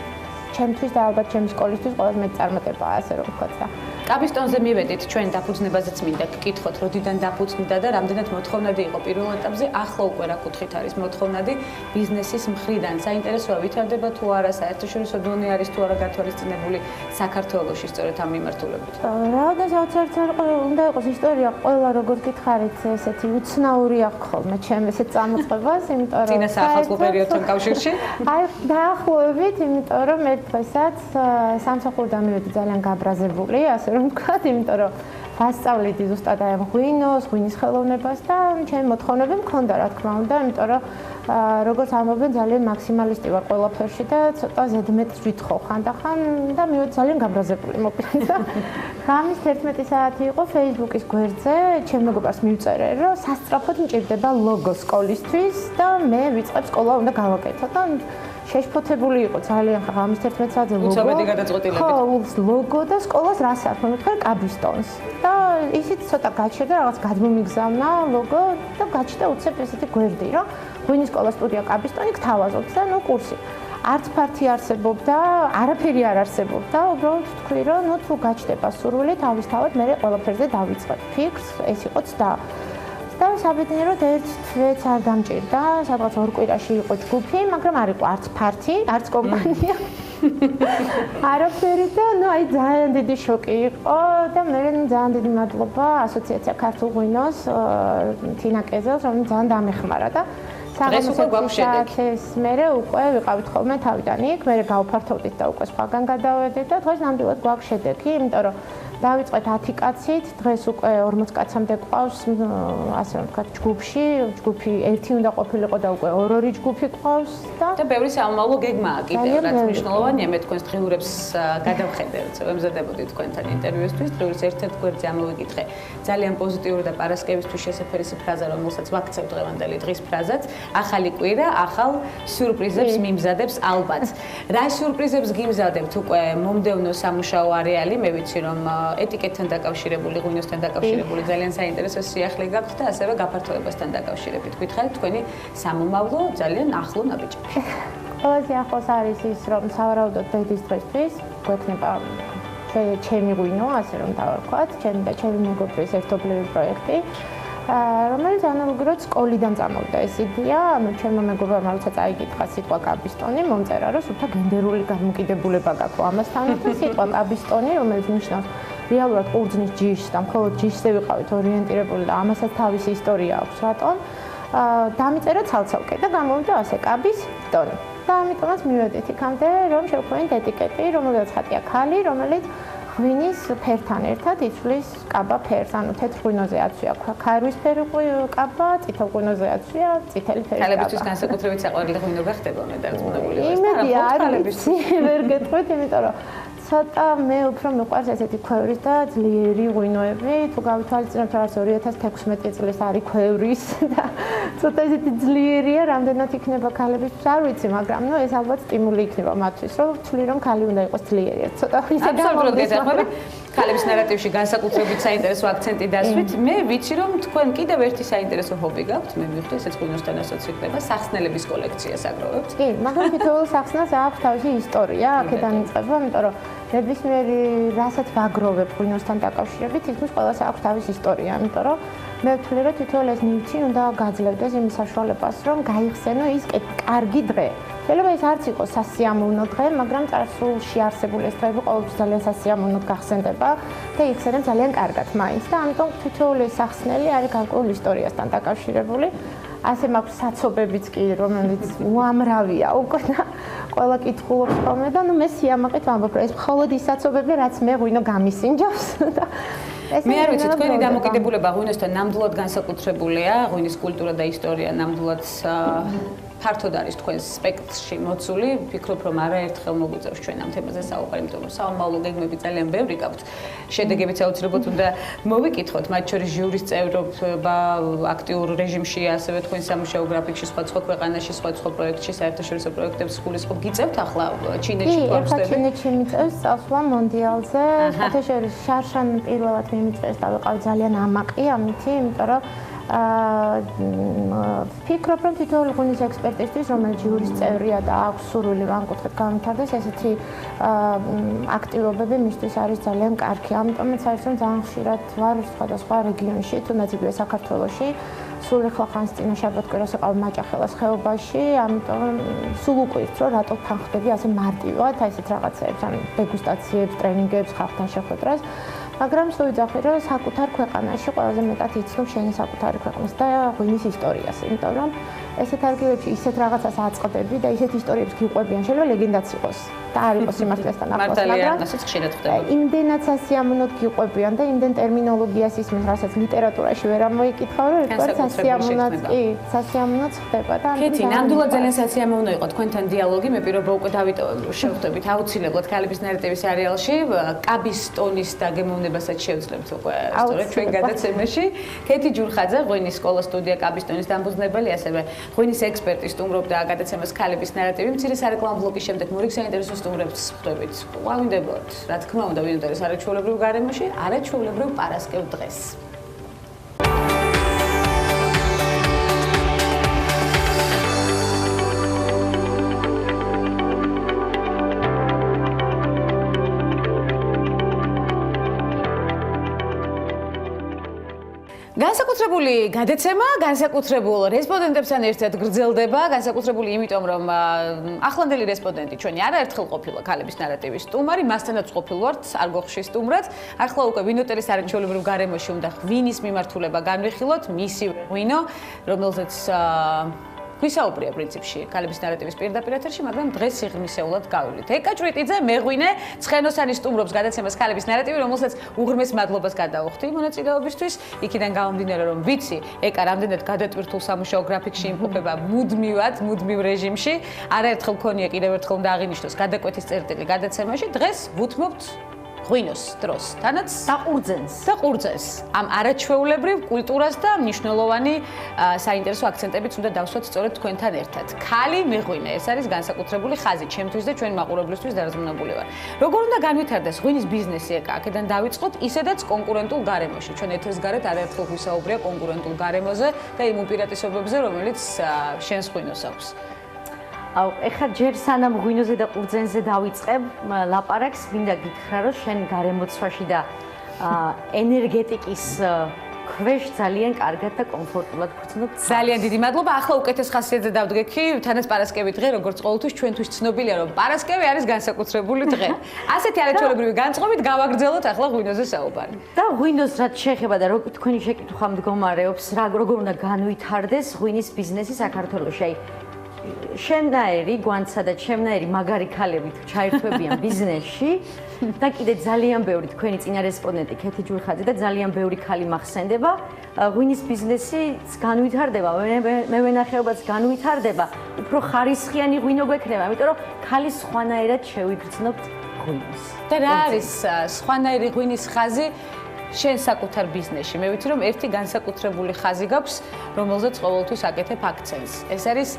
ჩემთვის და ალბათ ჩემი სკოლისთვის ყველაზე მეტი წარმატებაა, ასე რომ ვთქვათ და კაბისტონზე მივედით ჩვენ დაფუძნებაზეც მინდა გკითხოთ, როდიდან დაფუძნდა და რამდენად მოთხოვნადი იყო პირველ ეტაპზე, ახლა უკვე რა კუთხით არის მოთხოვნადი ბიზნესის მხრიდან. საინტერესოა ვითარდება თუ არა, საერთაშორისო დონე არის თუ არა გათვალისწინებული საქართველოში სწორედ ამ მიმართულებით. რადგან უნდა იყოს ისტორია, ყველა როგორც გითხარით, ესეთი უცნაური აქვს ხოლმე ჩემ ესეთ წამოწყებას, იმიტომ რომ წინა სახალხო პერიოდთან კავშირში. აი, დაახლოებით, იმიტომ რომ მე დღესაც სამსახურიდან მივედი ძალიან გაბრაზებული, ასე რომ ვთქვათ, იმიტომ რომ ვასწავლედი ზუსტად აი ამ ღვინოს, ღვინის ხელოვნებას და ჩემი მოთხოვნები მქონდა, რა თქმა უნდა, იმიტომ რომ როგორც ამბობენ, ძალიან მაქსიმალისტი ვარ ყველაფერში და ცოტა ზედმეტს ვითხოვ ხანდახან და მივედი ძალიან გაბრაზებული მოკლედ და ღამის 11 საათი იყო Facebook-ის გვერდზე, ჩემ მეგობარს მივწერე, რომ სასწრაფოდ მჭირდება ლოგო სკოლისთვის და მე ვიწყებ სკოლა უნდა გავაკეთო და შეშფოთებული იყო ძალიან ღამის 11 საათზე ლოგო. უცაბედი გადაწყვეტილებით. ხო, ლოგო და სკოლას რას აქვს? მე ვთქვი კაბისტონს. და ისიც ცოტა გაჩერდა, რაღაც გადმომიგზავნა ლოგო და გაჩნდა უცებ ესეთი გვერდი, რომ ღვინის სკოლა სტუდია კაბისტონი გთავაზობს და ნუ კურსი. არც ფართი არსებობდა, არაფერი არ არსებობდა, უბრალოდ თქვი, რომ ნუ თუ გაჩნდება სურვილი, თავისთავად მე ყველაფერზე დავიწყებ ფიქრს, ეს იყო ცდა. და საბედნიეროდ ერთ თვეც არ დამჭირდა, სადღაც 2 კვირაში იყო ჯგუფი, მაგრამ არ იყო არც ფართი, არც კომპანია. არაფერი და ნუ აი ძალიან დიდი შოკი იყო და მე ძალიან დიდი მადლობა ასოციაცია ქართულ ღვინოს თინა კეზელს, რომელიც ძალიან დამეხმარა და დღეს უკვე გვაქვს შედეგი. მერე უკვე ვიყავით ხოლმე თავიდან იქ, მერე გავფართოვდით და უკვე სხვაგან გადავედით და დღეს ნამდვილად გვაქვს შედეგი, იმიტომ რომ დავიწყეთ 10 კაცით, დღეს უკვე 40 კაცამდე გვყავს, ასე რომ ვთქვათ, ჯგუფში, ჯგუფი ერთი უნდა ყოფილიყო და უკვე 2 ჯგუფი გვყავს და ბევრი სამომავლო გეგმაა კიდევ, რაც მნიშვნელოვანია, მე თქვენს დღიურებს გადავხედევთ, ვემზადებოდი თქვენთან ინტერვიუსთვის, დღიურის ერთ-ერთ გვერდზე ამოვიკითხე ძალიან პოზიტიური და პარასკევისთვის შესაძფერისი ფრაზა, რომელსაც ვაქცევ დღევანდელი დღის ფრაზად, ახალი კვირა, ახალ სიურპრიზებს მიმზადებს ალბათ. რა სიურპრიზებს გიმზადებთ უკვე მომდევნო სამუშაო არეალი, მე ვიცი რომ ეტიკეტთან დაკავშირებული, ღვინოსთან დაკავშირებული ძალიან საინტერესო სიახლე გაქვთ და ასევე გაფართოებასთან დაკავშირებით. გითხარით თქვენი სამომავლო ძალიან ახლო ნაბიჯებში. ყველაზე ახლოს არის ის, რომ სავარაუდოდ ბედის დღესთვის გვექნება ჩემი ღვინო, ასე რომ დავარქვათ, ჩემი და ჩემი მეგობრის ერთობლივი პროექტი, რომელიც ანალოგიურად სკოლიდან წამოვიდა ეს იდეა, ანუ ჩემმა მეგობრებმა როცა წაიკითხა სიტყვა კაბისტონი, მომწერა, რომ სულთა გენდერული განმოკიდებულება გაქვთ ამასთან, სიტყვა კაბისტონი, რომელიც ნიშნავს რეალურად ყურძნის ჯიშს და მხოლოდ ჯიშზე ვიყავით ორიენტირებული და ამასაც თავისი ისტორია აქვს, რატომ? დამიწერა ცალ-ცალკე და გამოვიდა ასე კაბის ტონი. და ამიტომაც მივედით იქამდე, რომ შევქმნით ეტიკეტი, რომელზეც ხატია ქალი, რომელიც ღვინის ფერთან ერთად იცვლის კაბა ფერს, ანუ თეთრ ღვინოზე აცვია ქარვისფერი კაბა, წითელ ღვინოზე აცვია წითელი ფერის კაბა. ქალებისთვის განსაკუთრებით საყვარელი ღვინო გახდება მე დარწმუნებული ვარ. იმედია არის, ვერ გეტყვით, იმიტომ რომ ცოტა მე უფრო მიყვარს ესეთი ქვევრის და ძლიერი ღვინოები. თუ გავითვალისწინებთ, რაც 2016 წლის არის ქვევრის და ცოტა ესეთი ძლიერია, რამდენად იქნება ქალებისთვის, არ ვიცი, მაგრამ ნუ ეს ალბათ სტიმული იქნება მათთვის, რომ ვთვლი რომ ქალი უნდა იყოს ძლიერი. ცოტა ისე გამოვიდეს, ქალების ნარატივში განსაკუთრებით საინტერესო აქცენტი დასვით. მე ვიცი რომ თქვენ კიდევ ერთი საინტერესო ჰობი გაქვთ, მე მივხვდი, ესეც ღვინოსთან ასოცირდება, სახსნელების კოლექციას აგროვებთ. კი, მაგრამ თითოეულ სახსნას აქვს თავისი ისტორია, აქედან იწყება, იმიტომ რომ ნებისმიერი რასაც ვაგროვებ ღვინოსთან დაკავშირებით, თითქმის ყველას აქვს თავისი ისტორია, იმიტომ რომ მე ვთვლი, რომ თითოეულ ეს ნივთი უნდა გაძლევდეს იმის საშუალებას, რომ გაიხსენო ის კარგი დღე. შეიძლება ეს არც იყოს სასიამოვნო დღე, მაგრამ წარსულში არსებული ეს დღეები ყოველთვის ძალიან სასიამოვნოდ გახსენდება და იხსენებ ძალიან კარგად მაინც და ამიტომ თითოეული ეს სახსნელი არის გარკვეულ ისტორიასთან დაკავშირებული. ასე მაქვს საცობებიც კი, რომელიც უამრავია უკვე და ყველა კითხულობს ხოლმე და ნუ მე სიამაყით ვამბობ, რომ ეს მხოლოდ ის საცობები, რაც მე ღვინო გამისინჯავს და მე არ ვიცი, თქვენი დამოკიდებულება ღვინოსთან ნამდვილად განსაკუთრებულია, ღვინის კულტურა და ისტორია ნამდვილად ფართოდ არის თქვენს სპექტრში მოცული. ვფიქრობ, რომ არაერთხელ მოგვიწევს ჩვენ ამ თემაზე საუბარი, იმიტომ რომ სამომავლო გეგმები ძალიან ბევრი გაქვთ. შედეგებიც აუცილებლად უნდა მოვიკითხოთ, მათ შორის ჟიურის წევრობა აქტიურ რეჟიმში, ასევე თქვენ სამუშაო გრაფიკში, სხვა ქვეყანაში, სხვა პროექტში, საერთაშორისო პროექტებს გულისხმობ. გიწევთ ახლა ჩინეთში კურსები? ჩინეთში მიწევს წასვლა მონდიალზე. საერთაშორისო შარშან პირველად მიმიწევს და ვიყავ ძალიან ამაყი ამითი, იმიტომ რომ ვფიქრობ, რომ თითოეული ღვინის ექსპერტისთვის, რომელიც ჟიურის წევრია და აქვს სურვილი ამ კუთხით განვითარდეს, ესეთი აქტივობები მისთვის არის ძალიან კარგი. ამიტომაც არის, რომ ძალიან ხშირად ვარ სხვადასხვა რეგიონში, თუნდაც იგივე საქართველოში. სულ ახლა ხანს წინა შაბათ-კვირას ვიყავ მაჭახელას ხეობაში, ამიტომ სულ უკვირს, რომ რატო ფანხდები ასე მარტივად, აი ესეთ რაღაცებს, ან დეგუსტაციებს, ტრენინგებს, ხალხთან შეხვედრას. მაგრამ სულ ვიძახი, რომ საკუთარ ქვეყანაში ყველაზე მეტად იცნობ შენი საკუთარი ქვეყნის და ღვინის ისტორიას, იმიტომ რომ ესეთ ადგილებში ისეთ რაღაცას აწყდები და ისეთ ისტორიებს გიყვებიან, შეიძლება ლეგენდაც იყოს და არ იყოს სიმართლესთან ახლოს, მაგრამ იმდენად სასიამოვნოდ გიყვებიან და იმდენ ტერმინოლოგიას ისმენ, რასაც ლიტერატურაში ვერ ამოიკითხავ, რომ ერთგვარ სასიამოვნოდ კი, სასიამოვნოდ ხდება და კეთი, ნამდვილად ძალიან სასიამოვნო იყო თქვენთან დიალოგი, მე პირობა უკვე შევხვდებით აუცილებლად ქალების ნარატივის სერიალში, კაბის ტონის დაგემოვნებასაც შევძლებთ უკვე სწორედ ჩვენ გადაცემაში. კეთი ჯურხაძე, ღვინის სკოლა სტუდია კაბის ტონის დამფუძნებელი, ასევე ღვინის ექსპერტი სტუმრობდა გადაცემას ქალების ნარატივი. მცირე სარეკლამო ბლოკის შემდეგ მორიგ საინტერესო სტუმრებს ხვდებით. ყვავილდებოდ, რა თქმა უნდა, ვინოტელის არაჩვეულებრივ გარემოში, არაჩვეულებრივ პარასკევ დღეს. განსაკუთრებული გადაცემა, განსაკუთრებულ რესპონდენტებთან ერთად გრძელდება, განსაკუთრებული იმიტომ, რომ ახლანდელი რესპონდენტი ჩვენი არაერთხელ ყოფილა ქალების ნარატივის სტუმარი, მასთანაც ყოფილ ვართ არგოხში სტუმრად. ახლა უკვე ვინოტელის არაჩვეულებრივ გარემოში უნდა ღვინის მიმართულება განვიხილოთ, მისივე ღვინო, რომელზეც გვისაუბრია პრინციპში ქალების ნარატივის პირდაპირ ეთერში, მაგრამ დღეს სიღრმისეულად გავივლით. ეკა ჭვიტიძე, მეღვინე, ცხენოსანი სტუმრობს გადაცემას ქალების ნარატივი, რომელსაც უღრმეს მადლობას გადავხდი მონაწილეობისთვის. იქიდან გამომდინარე, რომ ვიცი, ეკა რამდენად გადატვირთულ სამუშაო გრაფიკში იმყოფება მუდმივ რეჟიმში. არაერთხელ მქონია კიდევ ერთხელ უნდა აღინიშნოს გადაკვეთის წერტილი გადაცემაში. დღეს ვუთმობთ ღვინოს დროს, თანაც დაყურძენს. ამ არაჩვეულებრივ კულტურას და მნიშვნელოვანი საინტერესო აქცენტებიც უნდა დავსვათ სწორედ თქვენთან ერთად. ქალი მეღვინე, ეს არის განსაკუთრებული ხაზი ჩემთვის და ჩვენ მაყურებლისთვის დარწმუნებული ვარ. როგორ უნდა განვითარდეს ღვინის ბიზნესი ეკა? აქედან დავიწყოთ, ისედაც კონკურენტულ გარემოში. ჩვენ ეთერს გარეთ არაერთხელ ვისაუბრია კონკურენტულ გარემოზე და იმ უპირატესობებზე, რომელიც შენს ღვინოს აქვს. ეხლა ჯერ სანამ ღვინოზე და ყურძენზე დავიწყებ ლაპარაკს, მინდა გითხრა, რომ შენ გარემოცვაში და ენერგეტიკის ქვეშ ძალიან კარგად და კომფორტულად გრძნობ. ძალიან დიდი მადლობა. ახლა უკეთეს ხასიათზე დავდგექი, თანაც პარასკევი დღე, როგორც ყოველთვის ჩვენთვის ცნობილია, რომ პარასკევი არის განსაკუთრებული დღე. ასეთი არაჩვეულებრივი განწყობით გავაგრძელოთ ახლა ღვინოზე საუბარი. და ღვინოს რაც შეეხება და თქვენი შეკითხვა მდგომარეობს, როგორ უნდა განვითარდეს ღვინის ბიზნესი საქართველოში? აი შენნაირი გვანცა და ჩემნაირი მაგარი ქალები ჩაერთვებიან ბიზნესში და კიდე ძალიან ბევრი თქვენი წინა რესპონდენტი ქეთი ჯურხაძე და ძალიან ბევრი ქალი მახსენდება, ღვინის ბიზნესიც განვითარდება, მევენახეობაც განვითარდება, უფრო ხარისხიანი ღვინო გვექნება, იმიტომ რომ ქალი სხვანაირად შევიგრძნობთ ღვინოს. და რა არის სხვანაირი ღვინის ხაზი შენ საკუთარ ბიზნესში? მე ვიცი, რომ ერთი განსაკუთრებული ხაზი გაქვს, რომელზეც ყოველთვის აკეთებ აქცენტს. ეს არის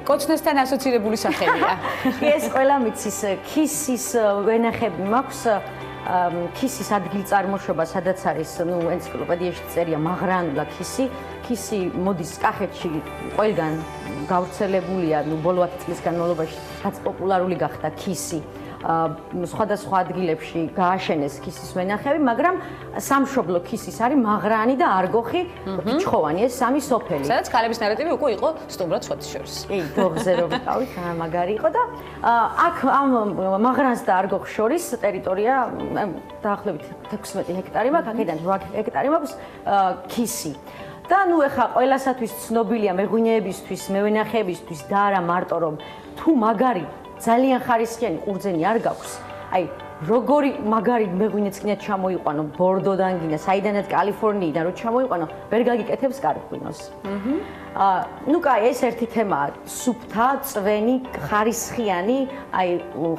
კოცნესთან ასოცირებული სახელია. კი, ეს ყველა მიცის. ქისის ვენახები მაქვს, ქისის ადგილწარმოშობა, სადაც არის, ენციკლოპედიაში წერია მაღრანულა ქისი. ქისი მოდის კახეთში ყველგან გავრცელებულია, ბოლო 10 წლის განმავლობაში რაც პოპულარული გახდა ქისი. სხვადასხვა ადგილებში გააშენეს ქისის ვენახები, მაგრამ სამშობლო ქისის არის მაღრანი და არგოხი, ბიჭხოვანი, ეს სამი სოფელი. სადაც ქალების ნარატივი უკვე იყო სტუმრად სხვათა შორის. კი, დოღზე რომ ვიყავით, მაგარი იყო და აქ ამ მაღრანს და არგოხს შორის ტერიტორია დაახლოებით 16 ჰექტარი მაქვს, აქედან 8 ჰექტარი მაქვს ქისი. და ეხა ყველასათვის ცნობილია მეღვინეებისთვის, მევენახეებისთვის და არა მარტო რომ თუ მაგარი ძალიან ხარისხიანი ყურძენი არ გაქვს. აი, როგორი მაგარი მეღვინეც კიდე ჩამოიყვანო ბორდოდან გინდა, საიდანაც კალიფორნიიდან რო ჩამოიყვანო, ვერ გაგიკეთებს კარგ ღვინოს. კაი, ეს ერთი თემაა, სუფთა, წვენი, ხარისხიანი, აი,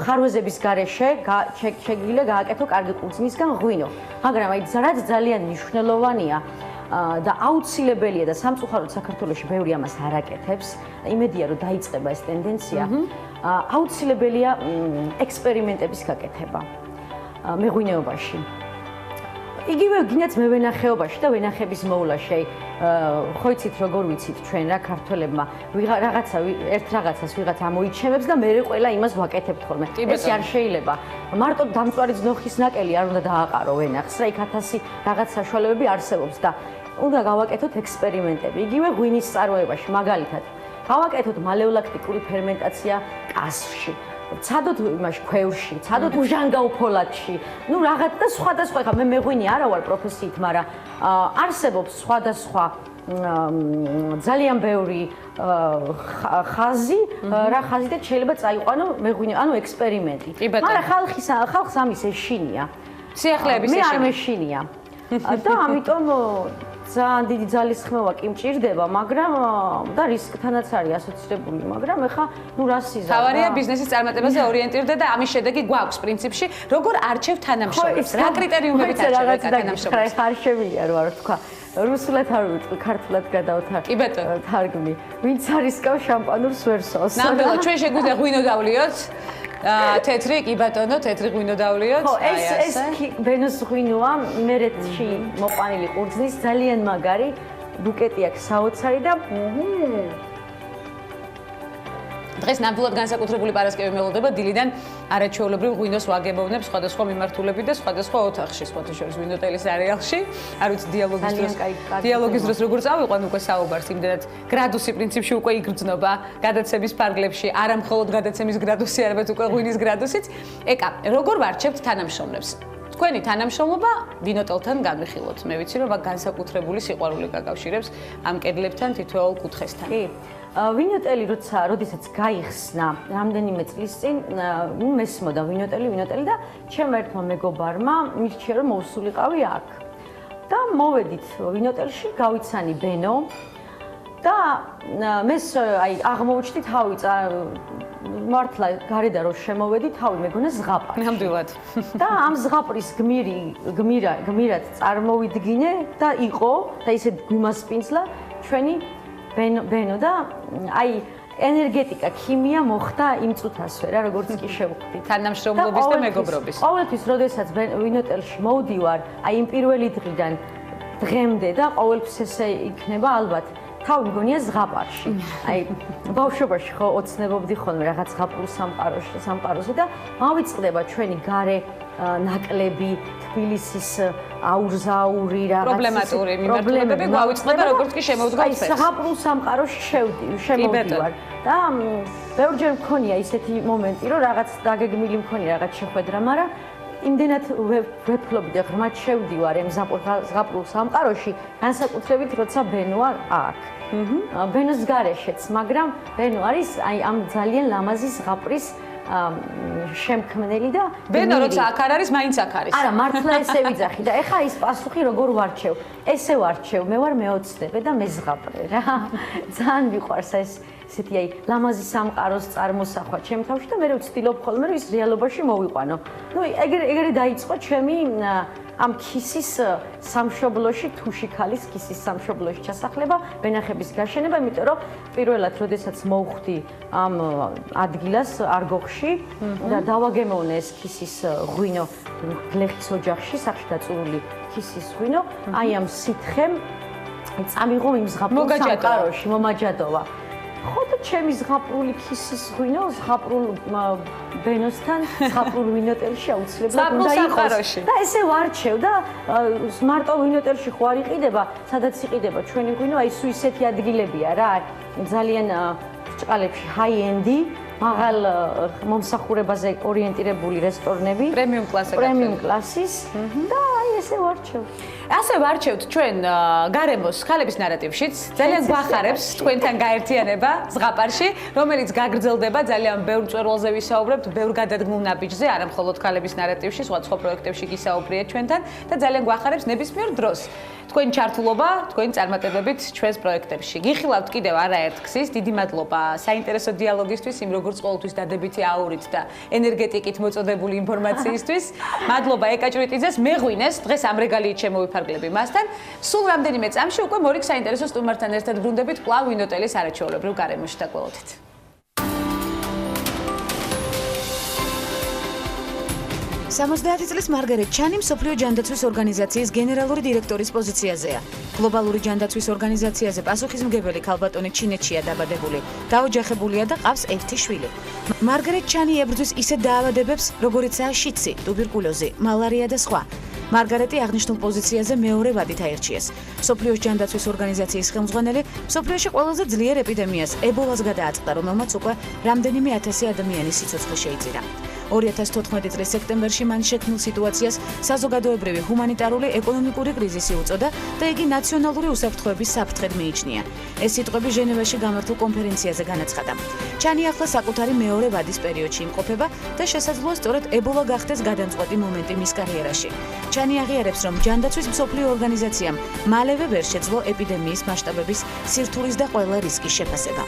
ხარვეზების გარეშე შეგვიძლია გააკეთო კარგი ყურძნისგან ღვინო. მაგრამ აი, რაც ძალიან მნიშვნელოვანია და აუცილებელია და სამწუხაროდ საქართველოში ბევრი ამას არ აკეთებს. იმედია რომ დაიწყება ეს ტენდენცია. აუცილებელია ექსპერიმენტების გაკეთება მეღვინეობაში. იგივე გინდათ მევენახეობაში და ვენახების მოვლაში. ხო იცით როგორ ვიცით ჩვენ რა ქართველებმა ერთ რაღაცას ვიღაც ამოიჩემებს და მე ყველა იმას ვაკეთებთ ხოლმე. ეს არ შეიძლება. მარტო დამწვარი ძნოხის ნაკელი არ უნდა დააყარო ვენახს. რა იქ 1000 რაღაც საშუალებები არსებობს და უნდა გავაკეთოთ ექსპერიმენტები. იგივე ღვინის წარმოებაში მაგალითად გავაკეთოთ მალეოლაქტიკური ფერმენტაცია კასში. ცადოთ იმაში ქვევრში, ცადოთ უჟანგავ ფოლადში. რაღაც და სხვადასხვა, ხა მე მეღვინე არა ვარ პროფესიით, მაგრამ არსებობს სხვადასხვა ძალიან ბევრი ხაზი, რა ხაზით შეიძლება წაიყვანო მეღვინე, ანუ ექსპერიმენტი. მაგრამ ხალხს ამის ეშინია. სიახლეების მე არ მეშინია. და ამიტომ ძალიან დიდი ძალისხმევა კი მჭირდება, მაგრამ და რისკთანაც არის ასოცირებული, მაგრამ ეხა რას იზამთ? თავარია ბიზნესის წარმატებაზე ორიენტირდა და ამის შედეგი გვაქვს პრინციპში, როგორ არჩევ თანამშრომლებს, რა კრიტერიუმებით არჩევ თანამშრომლებს? არ შევია რა თქვა. რუსულად არ ვიტყვი, ქართულად გადავთარ. კი ბატონო, თარგმნი. ვინც არისკავს შამპანურს ვერსოს. ნამდვილად ჩვენ შეგვიძლია ღვინო დავლიოთ. თეთრი კი ბატონო, თეთრი ღვინო დავლიოთ. ხო, ეს ბენოს ღვინოა, მერეთში მოყვანილი ყურძნის, ძალიან მაგარი, ბუკეტი აქვს საოცარი და დღეს ნამდვილად განსაკუთრებული პარასკევი მელოდება დილიდან არაჩვეულებრივ ღვინოს ვაგებოვნებ სხვადასხვა მიმართულებით და სხვადასხვა ოთახში, სხვათა შორის ვინოტელის არეალში. არ ვიცი დიალოგის დროს როგორ წავიყვან უკვე საუბარს, იმდენად გრადუსი პრინციპში უკვე იგრძნობა გადაცემის ფარგლებში, არა მხოლოდ გადაცემის გრადუსი, არამედ უკვე ღვინის გრადუსიც. ეკა, როგორ ვარჩევთ თანამშრომლებს? თქვენი თანამშრომლობა ვინოტელთან განვიხილოთ. მე ვიცი, რომ აქ განსაკუთრებული სიყვარული გაკავშირებს ამ კედლებთან თითოეულ კუთხესთან. კი. ვინოტელი როდესაც გაიხსნა რამდენიმე წლის წინ, მესმოდა ვინოტელი და ჩემ ერთმა მეგობარმა მირჩია რომ მოვსულიყავი აქ. და მოვედით ვინოტელში, გავიცანი ბენო და მე აღმოუჩდი თავი მართლა გარედან რომ შემოვედი, თავი მეგონა ზღაპარში. ნამდვილად. და ამ ზღაპრის გმირად წარმოვიდგინე და იყო და ისე გვიმასპინძლა ჩვენი ბენო და ენერგეტიკა, ქიმია მოხდა იმ წუთასვე რა, როგორც კი შევხვდი. თანამშრომლობის და მეგობრობის. ყოველთვის, როდესაც ვინოტელში მოვდივარ, იმ პირველი დღიდან დღემდე და ყოველთვის ესე იქნება ალბათ. თავი მგონია ზღაპარში. ბავშვობაში ხო ოცნებობდი ხოლმე რაღაც ზღაპრულ სამყაროზე და მავიწყდება ჩვენი გარე ნაკლები, თბილისის აურზაური რაღაც პრობლემატური მიმართულებები გვავიწყდება როგორც კი შემოვდგა ფერს. ზღაპრულ სამყაროში შემოვდივარ და ბევრჯერ მქონია ისეთი მომენტი, რომ რაღაც დაგეგმილი მქონია რაღაც შეხვედრა, მაგრამ იმდენად ვეფლობდი და ღრმად შევდივარ ამ ზღაპრულ სამყაროში, განსაკუთრებით როცა ბენო აქ. ბენოს გარეშეც, მაგრამ ბენო არის ამ ძალიან ლამაზი ზღაპრის შემქმნელი და ბენო როცა აქ არ არის, მაინც აქ არის. არა, მართლა ესე ვიძახი და ეხა ის პასუხი როგორ ვარჩევ? ესე ვარჩევ, მე ვარ მეოცნებე და მეზღაპრე რა. ძალიან მიყვარს ესეთი ლამაზი სამყაროს წარმოსახვა ჩემ თავში და მე ვცდილობ ხოლმე რომ ის რეალობაში მოვიყვანო. ნუ ეგრე დაიწყო ჩემი ამ ქისის სამშობლოში, თუშიქალის ქისის სამშობლოში ჩასახლება, ბენახების გაშენება, იმიტომ რომ პირველად, როდესაც მოვხვდი ამ ადგილას არგოხში და დავაგემოვნე ეს ქისის ღვინო გლეხის ოჯახში, სახში დაწურული ქისის ღვინო, აი ამ სითხემ წამიღო იმ ზღაპრულ სამყაროში, მომაჯადოვა. ხო და ჩემი ზღაპრული ქისის ღვინო ზღაპრულ ბენოსთან ზღაპრულ ვინოტელში აუცილებლად უნდა იყოს და ესე ვარჩევ და მარტო ვინოტელში ხო არ იყიდება, სადაც იყიდება ჩვენი ღვინო, აი სულ ისეთი ადგილებია რა, ძალიან ბრჭყალებში ჰაი-ენდი, მაღალ მომსახურებაზე ორიენტირებული რესტორნები, პრემიუმ კლასის და აი ესე ვარჩევ. ასე ვარჩევთ ჩვენ გარემოს ქალების ნარატივშიც. ძალიან გვახარებს თქვენთან გაერთიანება ზღაპარში, რომელიც გაგრძელდება ძალიან ბევრ მწვერვალზე ვისაუბრებთ, ბევრ გადადგმულ ნაბიჯზე, არა მხოლოდ ქალების ნარატივში, სხვა პროექტებში გისაუბრიეთ ჩვენთან და ძალიან გვახარებს ნებისმიერ დროს. თქვენი ჩართულობა, თქვენი წარმატებებით ჩვენს პროექტებში. გიხილავთ კიდევ არაერთ გზის, დიდი მადლობა საინტერესო დიალოგისთვის, იმ როგორც ყოველთვის დადებითი აურით და ენერგეტიკით მოწოდებული ინფორმაციისთვის. მადლობა ეკაჭვრიტიძეს, მეღვინეს, დღეს ამ რეგალიით შემოვიფარგლები მასთან. სულ რამდენიმე წამში უკვე მორიგ საინტერესო სტუმართან ერთად ბრუნდებით კვლავ ვინოტელის არაჩვეულებრივ გარემოში დაგველოდით. 70 წლის მარგარეტ ჩანი მსოფლიო ჯანდაცვის ორგანიზაციის გენერალური დირექტორის პოზიციაზეა. გლობალური ჯანდაცვის ორგანიზაციაზე პასუხისმგებელი ქალბატონი ჩინეთშია დაბადებული, დაოჯახებულია და ყავს ერთი შვილი. მარგარეტ ჩანი ებრძვის ისეთ დაავადებებს, როგორიცაა შიცი, ტუბერკულოზი, მალარია და სხვა. მარგარეტი აღნიშნულ პოზიციაზე მეორე ვადით აირჩიეს. მსოფლიოს ჯანდაცვის ორგანიზაციის ხელმძღვანელი მსოფლიოში ყველაზე ძლიერ ეპიდემიას ებოლას გადააწყდა, რომელმაც უკვე რამდენიმე ათასი ადამიანის სიცოცხლე შეიწირა. 2014 წლის სექტემბერში მან შექმნილ სიტუაციას საზოგადოებრივი ჰუმანიტარული ეკონომიკური კრიზისი უწოდა და იგი ნაციონალური უსაფრთხოების საფრთხედ მიიჩნია. ეს სიტყვები ჟენევაში გამართულ კონფერენციაზე განაცხადა. ჩანი ახლა საკუთარი მეორე ვადის პერიოდში იმყოფება და შესაძლოა სწორედ ებოლა გახდეს გადამწყვეტი მომენტი მის კარიერაში. ჩანი აღიარებს, რომ ჯანდაცვის მსოფლიო ორგანიზაციამ მალევე ვერ შეძლო ეპიდემიის მასშტაბების სირთულის და ყველა რისკის შეფასება.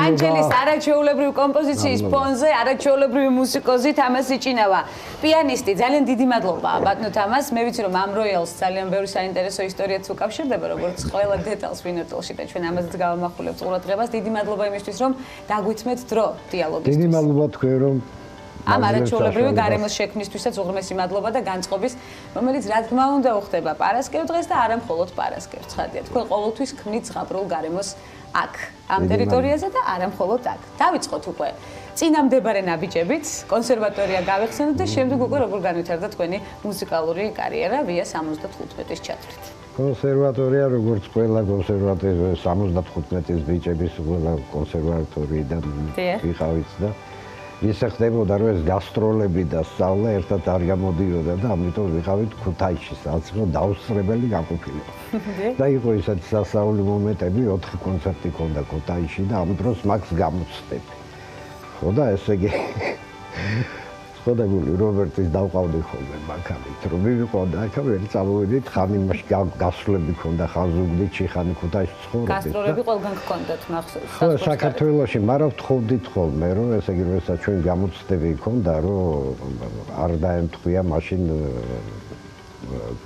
ანჯელის არაჩვეულებრივი კომპოზიციის ფონზე არაჩვეულებრივი მუსიკოზი თამას იჭინავა. პიანისტი, ძალიან დიდი მადლობა ბატონო თამას. მე ვიცი რომ ამ როიალს ძალიან ბევრი საინტერესო ისტორიაც უკავშირდება, როგორც ყველა დეტალს ვინოტელში და ჩვენ ამაზეც გავამახვილებთ ყურადღებას. დიდი მადლობა იმისთვის, რომ დაგვითმეთ დრო დიალოგისთვის. დიდი მადლობა თქვენ რომ ამ არაჩვეულებრივი გარემოს შექმნისთვისაც უღრმესი მადლობა და განწყობის, რომელიც რა თქმა უნდა უხდება პარასკევ დღეს და არა მხოლოდ პარასკევს. ცხადია, თქვენ ყოველთვის ქმნით ზღაპრულ გარემოს აქ, ამ ტერიტორიაზე და არა მხოლოდ აქ. დავიწყოთ უკვე წინამდებარე ნაბიჯებით, კონსერვატორია გავიხსენოთ და შემდეგ უკვე როგორ განვითარდა თქვენი მუსიკალური კარიერა ვია 75-ის ჩათვლით. კონსერვატორია როგორც ყველა კონსერვატორია 75-ის ბიჭების ყველა კონსერვატორიიდან ვიყავით და ისე ხდებოდა რომ ეს გასტროლები და სწავლა ერთად არ გამოდიოდა და ამიტომ ვიყავით ქუთაისში, სადაც დაუსწრებელი გაყოფილება. და იყო ისეთი სასაული მომენტები, 4 კონცერტი ჰქონდა ქუთაისში და ამ დროს მაგს გამოცდები. ხო და ესე იგი ხოდა გული რობერტის დავყავდი ხოლმე მაგალით რომ მივიყვანდა აქ ვერ წავედით ხან იმაში გასვლები ქონდა ხან ზუგდიდში ხან ქუთაისში ცხოვრობდი გასტროლები ყველგან გქონდათ მახსოვს ხო საქართველოში მაგრამ ვთხოვდით ხოლმე რომ ესე იგი როცა ჩვენ გამოცდები ქონდა რომ არ დაემთხვია მაშინ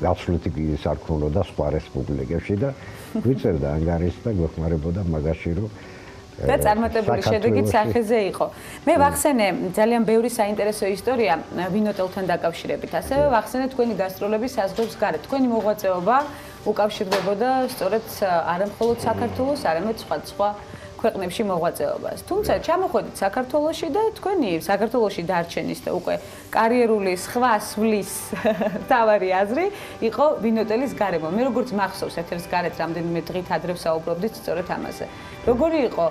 გასვლითი ის არ ქონოდა სხვა რესპუბლიკებში და გვიწერდა ანგარიშს და გვეხმარებოდა მაგაში რომ და წარმატებული შედეგით სახეზე იყო. მე ვახსენე ძალიან ბევრი საინტერესო ისტორია ვინოტელთან დაკავშირებით. ასევე ვახსენე თქვენი გასტროლების საზღვრებს გარეთ. თქვენი მოღვაწეობა უკავშირდებოდა სწორედ არა მხოლოდ საქართველოს, არამედ სხვა ქვეყნებში მოღვაწეობას. თუმცა ჩამოხვედით საქართველოში და თქვენი საქართველოში დარჩენის და უკვე კარიერული სხვა სვლის თავარი აზრი იყო ვინოტელის გარემო. მე როგორც მახსოვს ეთერს გარეთ რამდენიმე დღით ადრე ვსაუბრობდით სწორედ ამაზე. როგორი იყო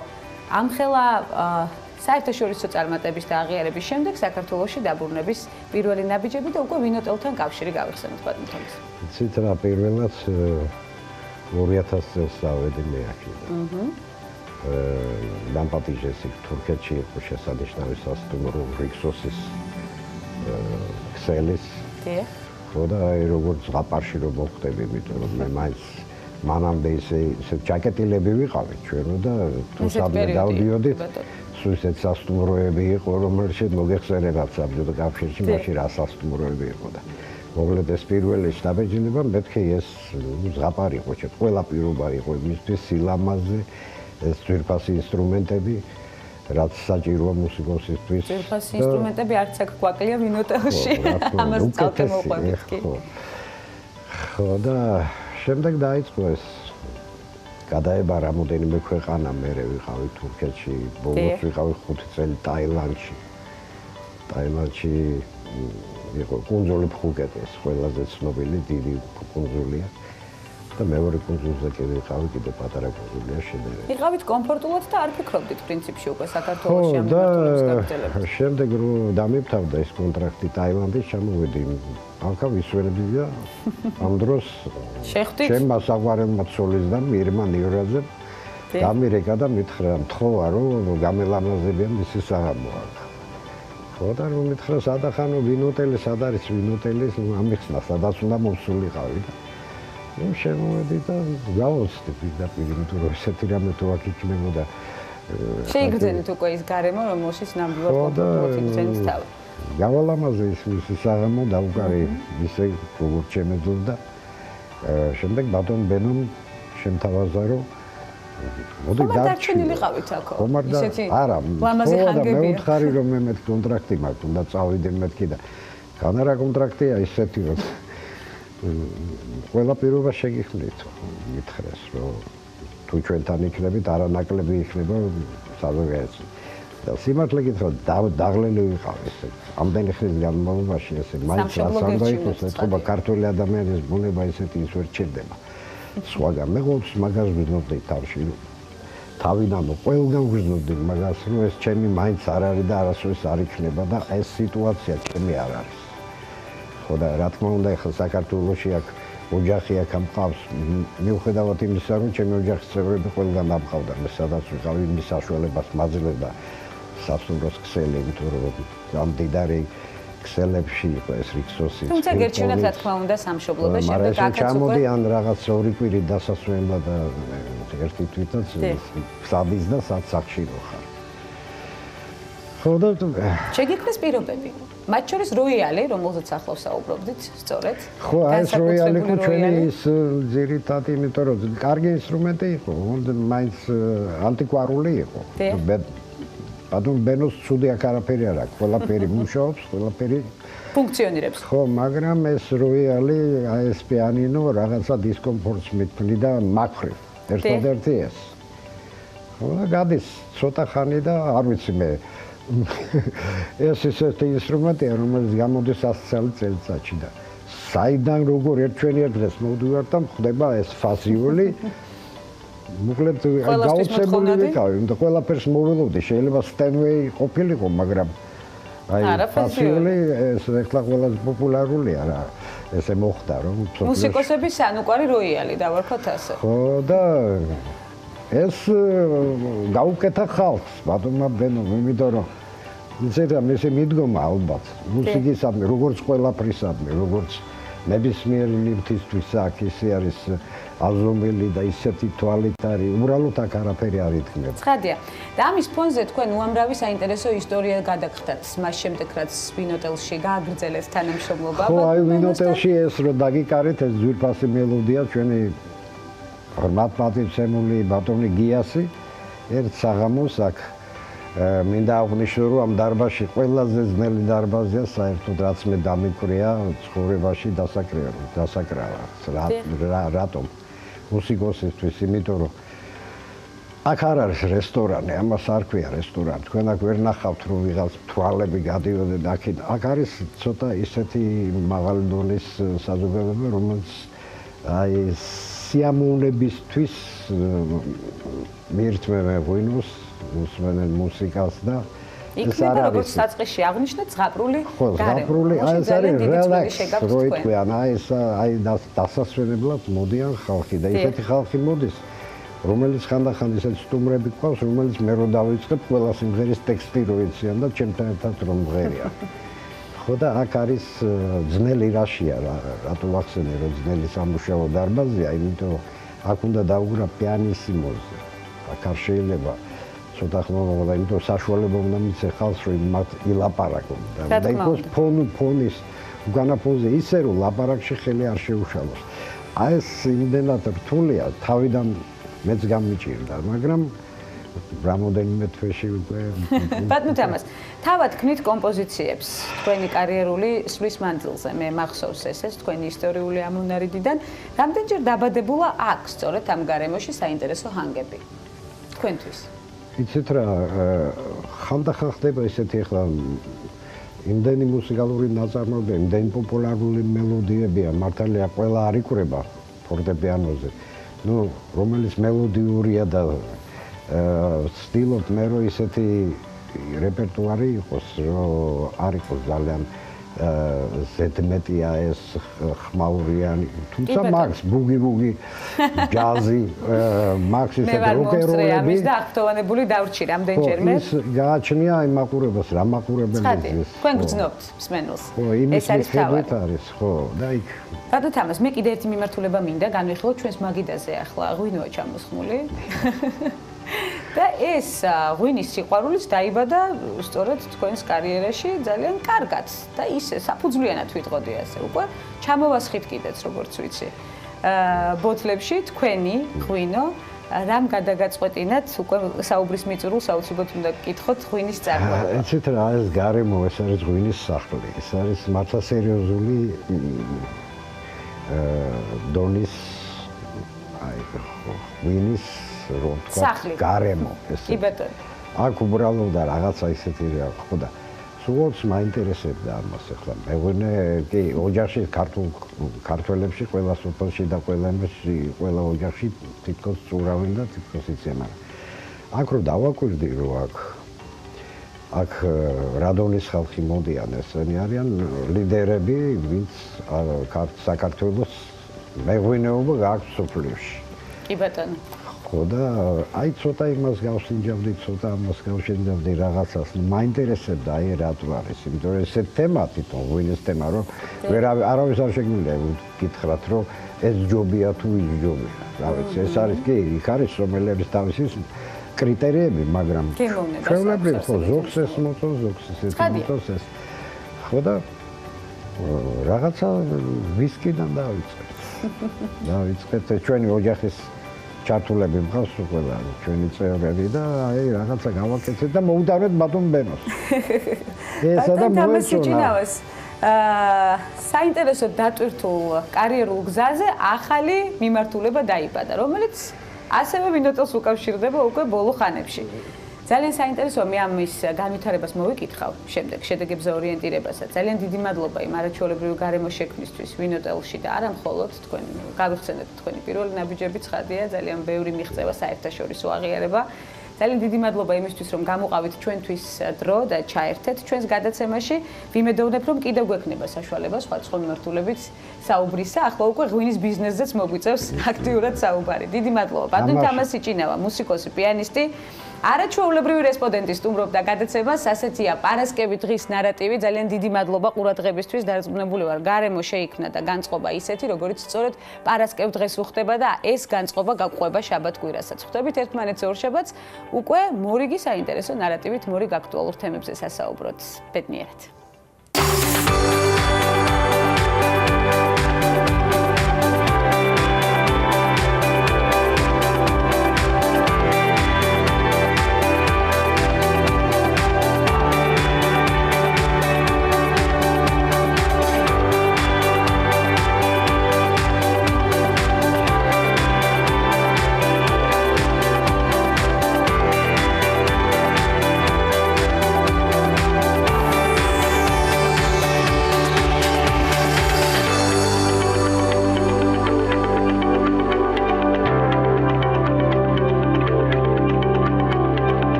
ამხელა საერთაშორისო წარმატების და აღიარების შემდეგ საქართველოში დაბრუნების პირველი ნაბიჯები და უკვე ვინოტელთან კავშირი გავიხსენოთ ბატონო თამას. იცით რა პირველად 2000 წელს ავედი მე აქედან. დამპატიჟეს იქ თურქეთში იყო შესანიშნავი სასტუმრო რიქსოსის ქსელის. ხო და აი როგორც ზღაპარში რომ მოხდები, იმიტომ რომ მე მაინც მანამდე ისე ჯაკეტილები ვიყავით ჩვენო და თუ სადმე დავდიოდით სულ ისეთ სასტუმროები იყო რომელშიც მოგეხსენებათ საბჭოთა კავშირში მაშინ რა სასტუმროები იყო და მოკლედ ეს პირველი შტაბეჯინება მეთქე ეს ზღაპარი იყო ჩვენ ყველა პირობა იყო იმისთვის სილამაზე ეს ძვირფასი ინსტრუმენტები რაც საჭიროა მუსიკოსისთვის ძვირფასი ინსტრუმენტები არც აქ გვაკლია ვინოტელში ამას წალკე მოყვებით კი ხო და შემდეგ დაიწყო ეს გადაება რამოდენიმე ქვეყანა მერე ვიყავი თურქეთში ბოლოს ვიყავი 5 წელი ტაილანდში იყო კუნძული ფუქეტის ყველაზე ცნობილი დიდი კუნძულია და მეორე კუნძულზე კი ვიყავი კიდე პატარა კუნძულია შედარებით ვიყავით კომფორტულად და არ ფიქრობდით პრინციპში უკვე საქართველოში ამ მიმართულების გაგრძელებას შემდეგ რომ დამიფთავდა ეს კონტრაქტი ტაილანდის ჩამოვედი ახლა ვისვენები და ამ დროს ჩემმა საყვარელმა ცოლისთან მირმა ნიურაძემ დამირეკა და მითხრა მთხოვა რომ გამელამაზებიან მისი საღამო აქ ხო და რომ მითხრა სადახანო ვინოტელი სად არის ვინოტელი ამიხსნა სადაც უნდა მოსულიყავი და ნუ შემოვედი და გავოცდი პირდაპირ იმიტომ რომ ესეთი რამე თუ აქ იქნებოდა შეიგრძენით უკვე ის გარემო რომელშიც ნამდვილად კომფორტულად იგრძენით თავი გავალამაზე ის მისი საღამო დაუკარი ისე როგორც შემეძლო და შემდეგ ბატონ ბენომ შემთავაზა რომ მოდი დარჩენილიყავით აქ ისეთი არა ლამაზი ჰანგებია მე ვთხარი რომ მე მეთქი კონტრაქტი მაქვს უნდა წავიდე მეთქი და განარა კონტრაქტია ისეთი რომ ყველა პირობა შეგიხსნით მითხრეს რომ თუ ჩვენთან იქნებით არანაკლები იქნება საზოგადოებაში და სიმართლე გითხრათ დაღლილი ვიყავ ესე ამდენი ხნის განმავლობაში ესე მაინც რაც უნდა იყოს ეთქობა ქართული ადამიანის ბუნება ესეთი ის ვერ ჩერდება სხვაგან მე ყოველთვის მაგას ვიზნობდი თავში თავიდან ყველგან ვიზნობდი მაგას რომ ეს ჩემი მაინც არ არის და არასოდეს არ იქნება და ეს სიტუაცია ჩემი არ არის ხო და რა თქმა უნდა ახლა საქართველოში აქ ოჯახი აქ ამყავს მიუხედავად იმისა რომ ჩემი ოჯახის წევრები ყველგან ამყავდა მე სადაც ვიყავი იმის საშუალებას მაძლევდა სასტუმროს ქსელი იმიტომ რომ ამ დიდარი ქსელებში იყო ეს რიქსოსი. თუმცა გერჩივნათ რა თქმა უნდა სამშობლო და შემდეგ აქაც ჩამოდი ან რაღაც ორი კვირი დასასვენებლად და ერთი თვითაც ფსადის და საცახში ხარ. ხო და შეგექმნეს პირობები. მათ შორის როიალი, რომელზეც ახლა ვსაუბრობდით, სწორედ. ხო, ეს როიალი იყო ჩვენი ის ძირითადი, იმიტომ რომ კარგი ინსტრუმენტი იყო, მაინც ანტიკვარული იყო. ბატონ ბენოს ცუდი აქ არაფერი არ აქვს, ყველაფერი მუშაობს, ყველაფერი ფუნქციონირებს. ხო, მაგრამ ეს როიალი, ეს პიანინო რაღაცა დისკომფორტს მithნიდა მაგხრივ. ერთადერთი ეს. ხო, და გადის ცოტა ხანი და არ ვიცი მე ეს ისეთი ინსტრუმენტია, რომელიც გამოდის 100 წელიწადში და საიდან როგორ ერთვენიერ დღეს მოვდივარ და ხდება ეს ფაზიული მოკლედ გაუცებული ვიყავი და ყველაფერს მოველოდი, შეიძლება სტენვეი ყოფილიყო, მაგრამ აი ფაზიული ეს ახლა ყველაზე პოპულარულია რა, ესე მოხდა რომ მუსიკოსების ანუკვარი როიალი დავარქვათ ასე. ხო და ეს გაუკეთა ხალხს, ბატონმა ბენომ, იმიტომ რომ იცით რა, მისი მიდგომა ალბათ მუსიკისადმი, როგორც ყველაფრისადმი, როგორც ნებისმიერი ლიფტისთვის აქ ისე არის აზომელი და ისეთი თვალით არის, უბრალოდ აქ არაფერი არ ითქმება. ცხადია. და ამის ფონზე თქვენ უამრავი საინტერესო ისტორია გადაგხდათ მას შემდეგ, რაც ვინოტელში გააგრძელეთ თანამშრომლობა. ხო, აი ვინოტელში ეს რო დაგიკარით, ეს ძვირფასი მელოდია ჩვენი მათემატიკოსი ბატონი გიასი ერთ საღამოს აქ მინდა აღვნიშნო რომ ამ დარბაზში ყველაზე ძნელი დარბაზია საერთოდ რაც მე დამიკვირია ცხოვრებაში დასაკრავა რატომ მუსიკოსისთვის იმიტომ რომ აქ არ არის რესტორანი ამას არ ქვია რესტორანი თქვენ აქ ვერ ნახავთ რომ ვიღაც თვალები გადიოდნენ აქ არის ცოტა ისეთი მაღალი დონის საზოგადოება რომელიც აი სიამოვნებისთვის მიირთმევენ ღვინოს, უსმენენ მუსიკას და ეს არის როგორც საწყისში აღნიშნეთ ზღაპრული გარემო. ეს არის რელაქს, რო იტყვიან, აი დასასვენებლად მოდიან ხალხი და ისეთი ხალხი მოდის, რომელიც ხანდახან ისეთ სტუმრები ყავს, რომელიც მე რო დავიწყებ ყველა სიმღერის ტექსტი რო იციან და ჩემთან ერთად რომ მღერია. ხო და აქ არის ძნელი რაშია რატო ვახსენე რომ ძნელი სამუშაო დარბაზია, იმიტომ რომ აქ უნდა დაუგრა პიანისიმოზე. აქ არ შეიძლება ცოტა ხმა მოვიდა, იმიტომ საშუალება უნდა მიცე ხალხს რომ მათ ილაპარაკონ და იყოს ფონის უკანა ფონზე ისე რომ ლაპარაკში ხელი არ შეუშალოს. აი ეს იმდენად რთულია, თავიდან მეც გამიჭირდა, მაგრამ რამოდენიმე თვეში უკვე ბატონო თამას, თავად ქნით კომპოზიციებს თქვენი კარიერული სვლის მანძილზე. მე მახსოვს ეს თქვენი ისტორიული ამონარიდიდან. რამდენჯერ დაბადებულა აქ სწორედ ამ გარემოში საინტერესო ჰანგები თქვენთვის? იცით რა, ხანდახან ხდება ისეთი ახლა იმდენი მუსიკალური ნაწარმოებები, იმდენი პოპულარული მელოდიებია, მართალია ყველა არ იკვრება ფორტეპიანოზე. ნუ რომელიც მელოდიურია და ვცდილობ მე რომ ისეთი რეპერტუარი იყოს, რომ არ იყოს ძალიან ზედმეტია ეს ხმაურიანი, თუმცა მაგს ბუგი, ჯაზი, მაგს ისეთი როკეროლები. ამის და აღფრთოვანებული დავრჩი რამდენჯერმე. ის გააჩნია იმ მაყურებელს, რა მაყურებელი ის. თქვენ გძნობთ მსმენელს. ეს არის თავი. ხო, და იქ. ბატონო თამას, მე კიდე ერთი მიმართულება მინდა განვიხილოთ ჩვენს მაგიდაზე ახლა ღვინოა ჩამოსხმული. და ეს ღვინის სიყვარულიც დაიბადა სწორედ თქვენს კარიერაში ძალიან კარგად და ისე საფუძვლიანად ვიტყოდი ასე უკვე ჩამოვასხით კიდეც როგორც ვიცი ბოთლებში თქვენი ღვინო რამ გადაგაწყვეტინათ უკვე საუბრის მიწურულს აუცილებლად უნდა გკითხოთ ღვინის წარმოება. იცით რა ეს გარემო ეს არის ღვინის სახლი ეს არის მართლა სერიოზული დონის აი ღვინის სახლი გარემო ეს კი ბატონო აქ უბრალოდ რაღაცა ისეთი რა ხო და სულაც მაინტერესებდა ამას ახლა მეღვინე კი ოჯახში ქართველებში ყველა სოფელში და ყველა ოჯახში თითქოს წურავენ და თითქოს იციან აქ რო დავაკვირდი რომ აქ რადონის ხალხი მოდიან ესენი არიან ლიდერები ვინც საქართველოს მეღვინეობა გააქვს სოფელში კი ბატონო ხო და აი ცოტა იმას გავსინჯავდი, ცოტა ამას გავშენდავდი რაღაცას. მაინტერესებდა აი რატო არის, იმიტომ რომ ეს თემა თვითონ ვინეს თემა რომ არავის არ შეგვიძლია გითხრათ რომ ეს ჯობია თუ ის ჯობია. რა ვიცი, ეს არის კი, იქ არის რომელების თავისი კრიტერიები, მაგრამ ჩვეულებრივ ხო ზოგს ეს მოწონს, ზოგს ეს მოწონს ეს. ხო და რაღაცა ვისკიდან დავიწყეთ. დავიწყეთ ჩვენი ოჯახის ჩართულები მყავს უკვე ჩვენი წევრები და აი რაღაცა გავაკეთეთ და მოუდარეთ ბატონ ბენოს. ესა და მოეწონა. საინტერესო დატვირთულ კარიერულ გზაზე ახალი მიმართულება დაიბადა, რომელიც ასევე მინოტელს უკავშირდება უკვე ბოლო ხანებში. ძალიან საინტერესოა, მე ამის განვითარებას მოვიკითხავ შემდეგ, შედეგებზე ორიენტირებასაც. ძალიან დიდი მადლობა იმ არაჩვეულებრივი გარემოს შექმნისთვის მინოტელში და არა მხოლოდ თქვენ გავიხსენეთ თქვენი პირველი ნაბიჯები ცხადია, ძალიან ბევრი მიღწევა საერთაშორისო აღიარება. ძალიან დიდი მადლობა იმისთვის, რომ გამოყავით ჩვენთვის დრო და ჩაერთეთ ჩვენს გადაცემაში. ვიმედოვნებ, რომ კიდევ გვექნება საშუალება სხვადასხვა მიმართულებით საუბრისა. ახლა უკვე ღვინის ბიზნესზეც მოგვიწევს აქტიურად საუბარი. დიდი მადლობა. ბატონ თამასი ჭინავა, მუსიკოსი, პიანისტი. არაჩვეულებრივი რესპონდენტი სტუმრობდა გადაცემას, ასეთია პარასკევი დღის ნარატივი. ძალიან დიდი მადლობა ყურადღებისთვის. დარწმუნებული ვარ, გარემო შეიქმნა და განწყობა ისეთი, როგორიც სწორედ პარასკევ დღეს უხდება და ეს განწყობა გაგვყვება შაბათ კვირასაც. ხვდებით ერთმანეთს ორ შაბათს, უკვე მორიგი საინტერესო ნარატივით, მორიგ აქტუალურ თემებზე სასაუბროთ. ბედნიერად.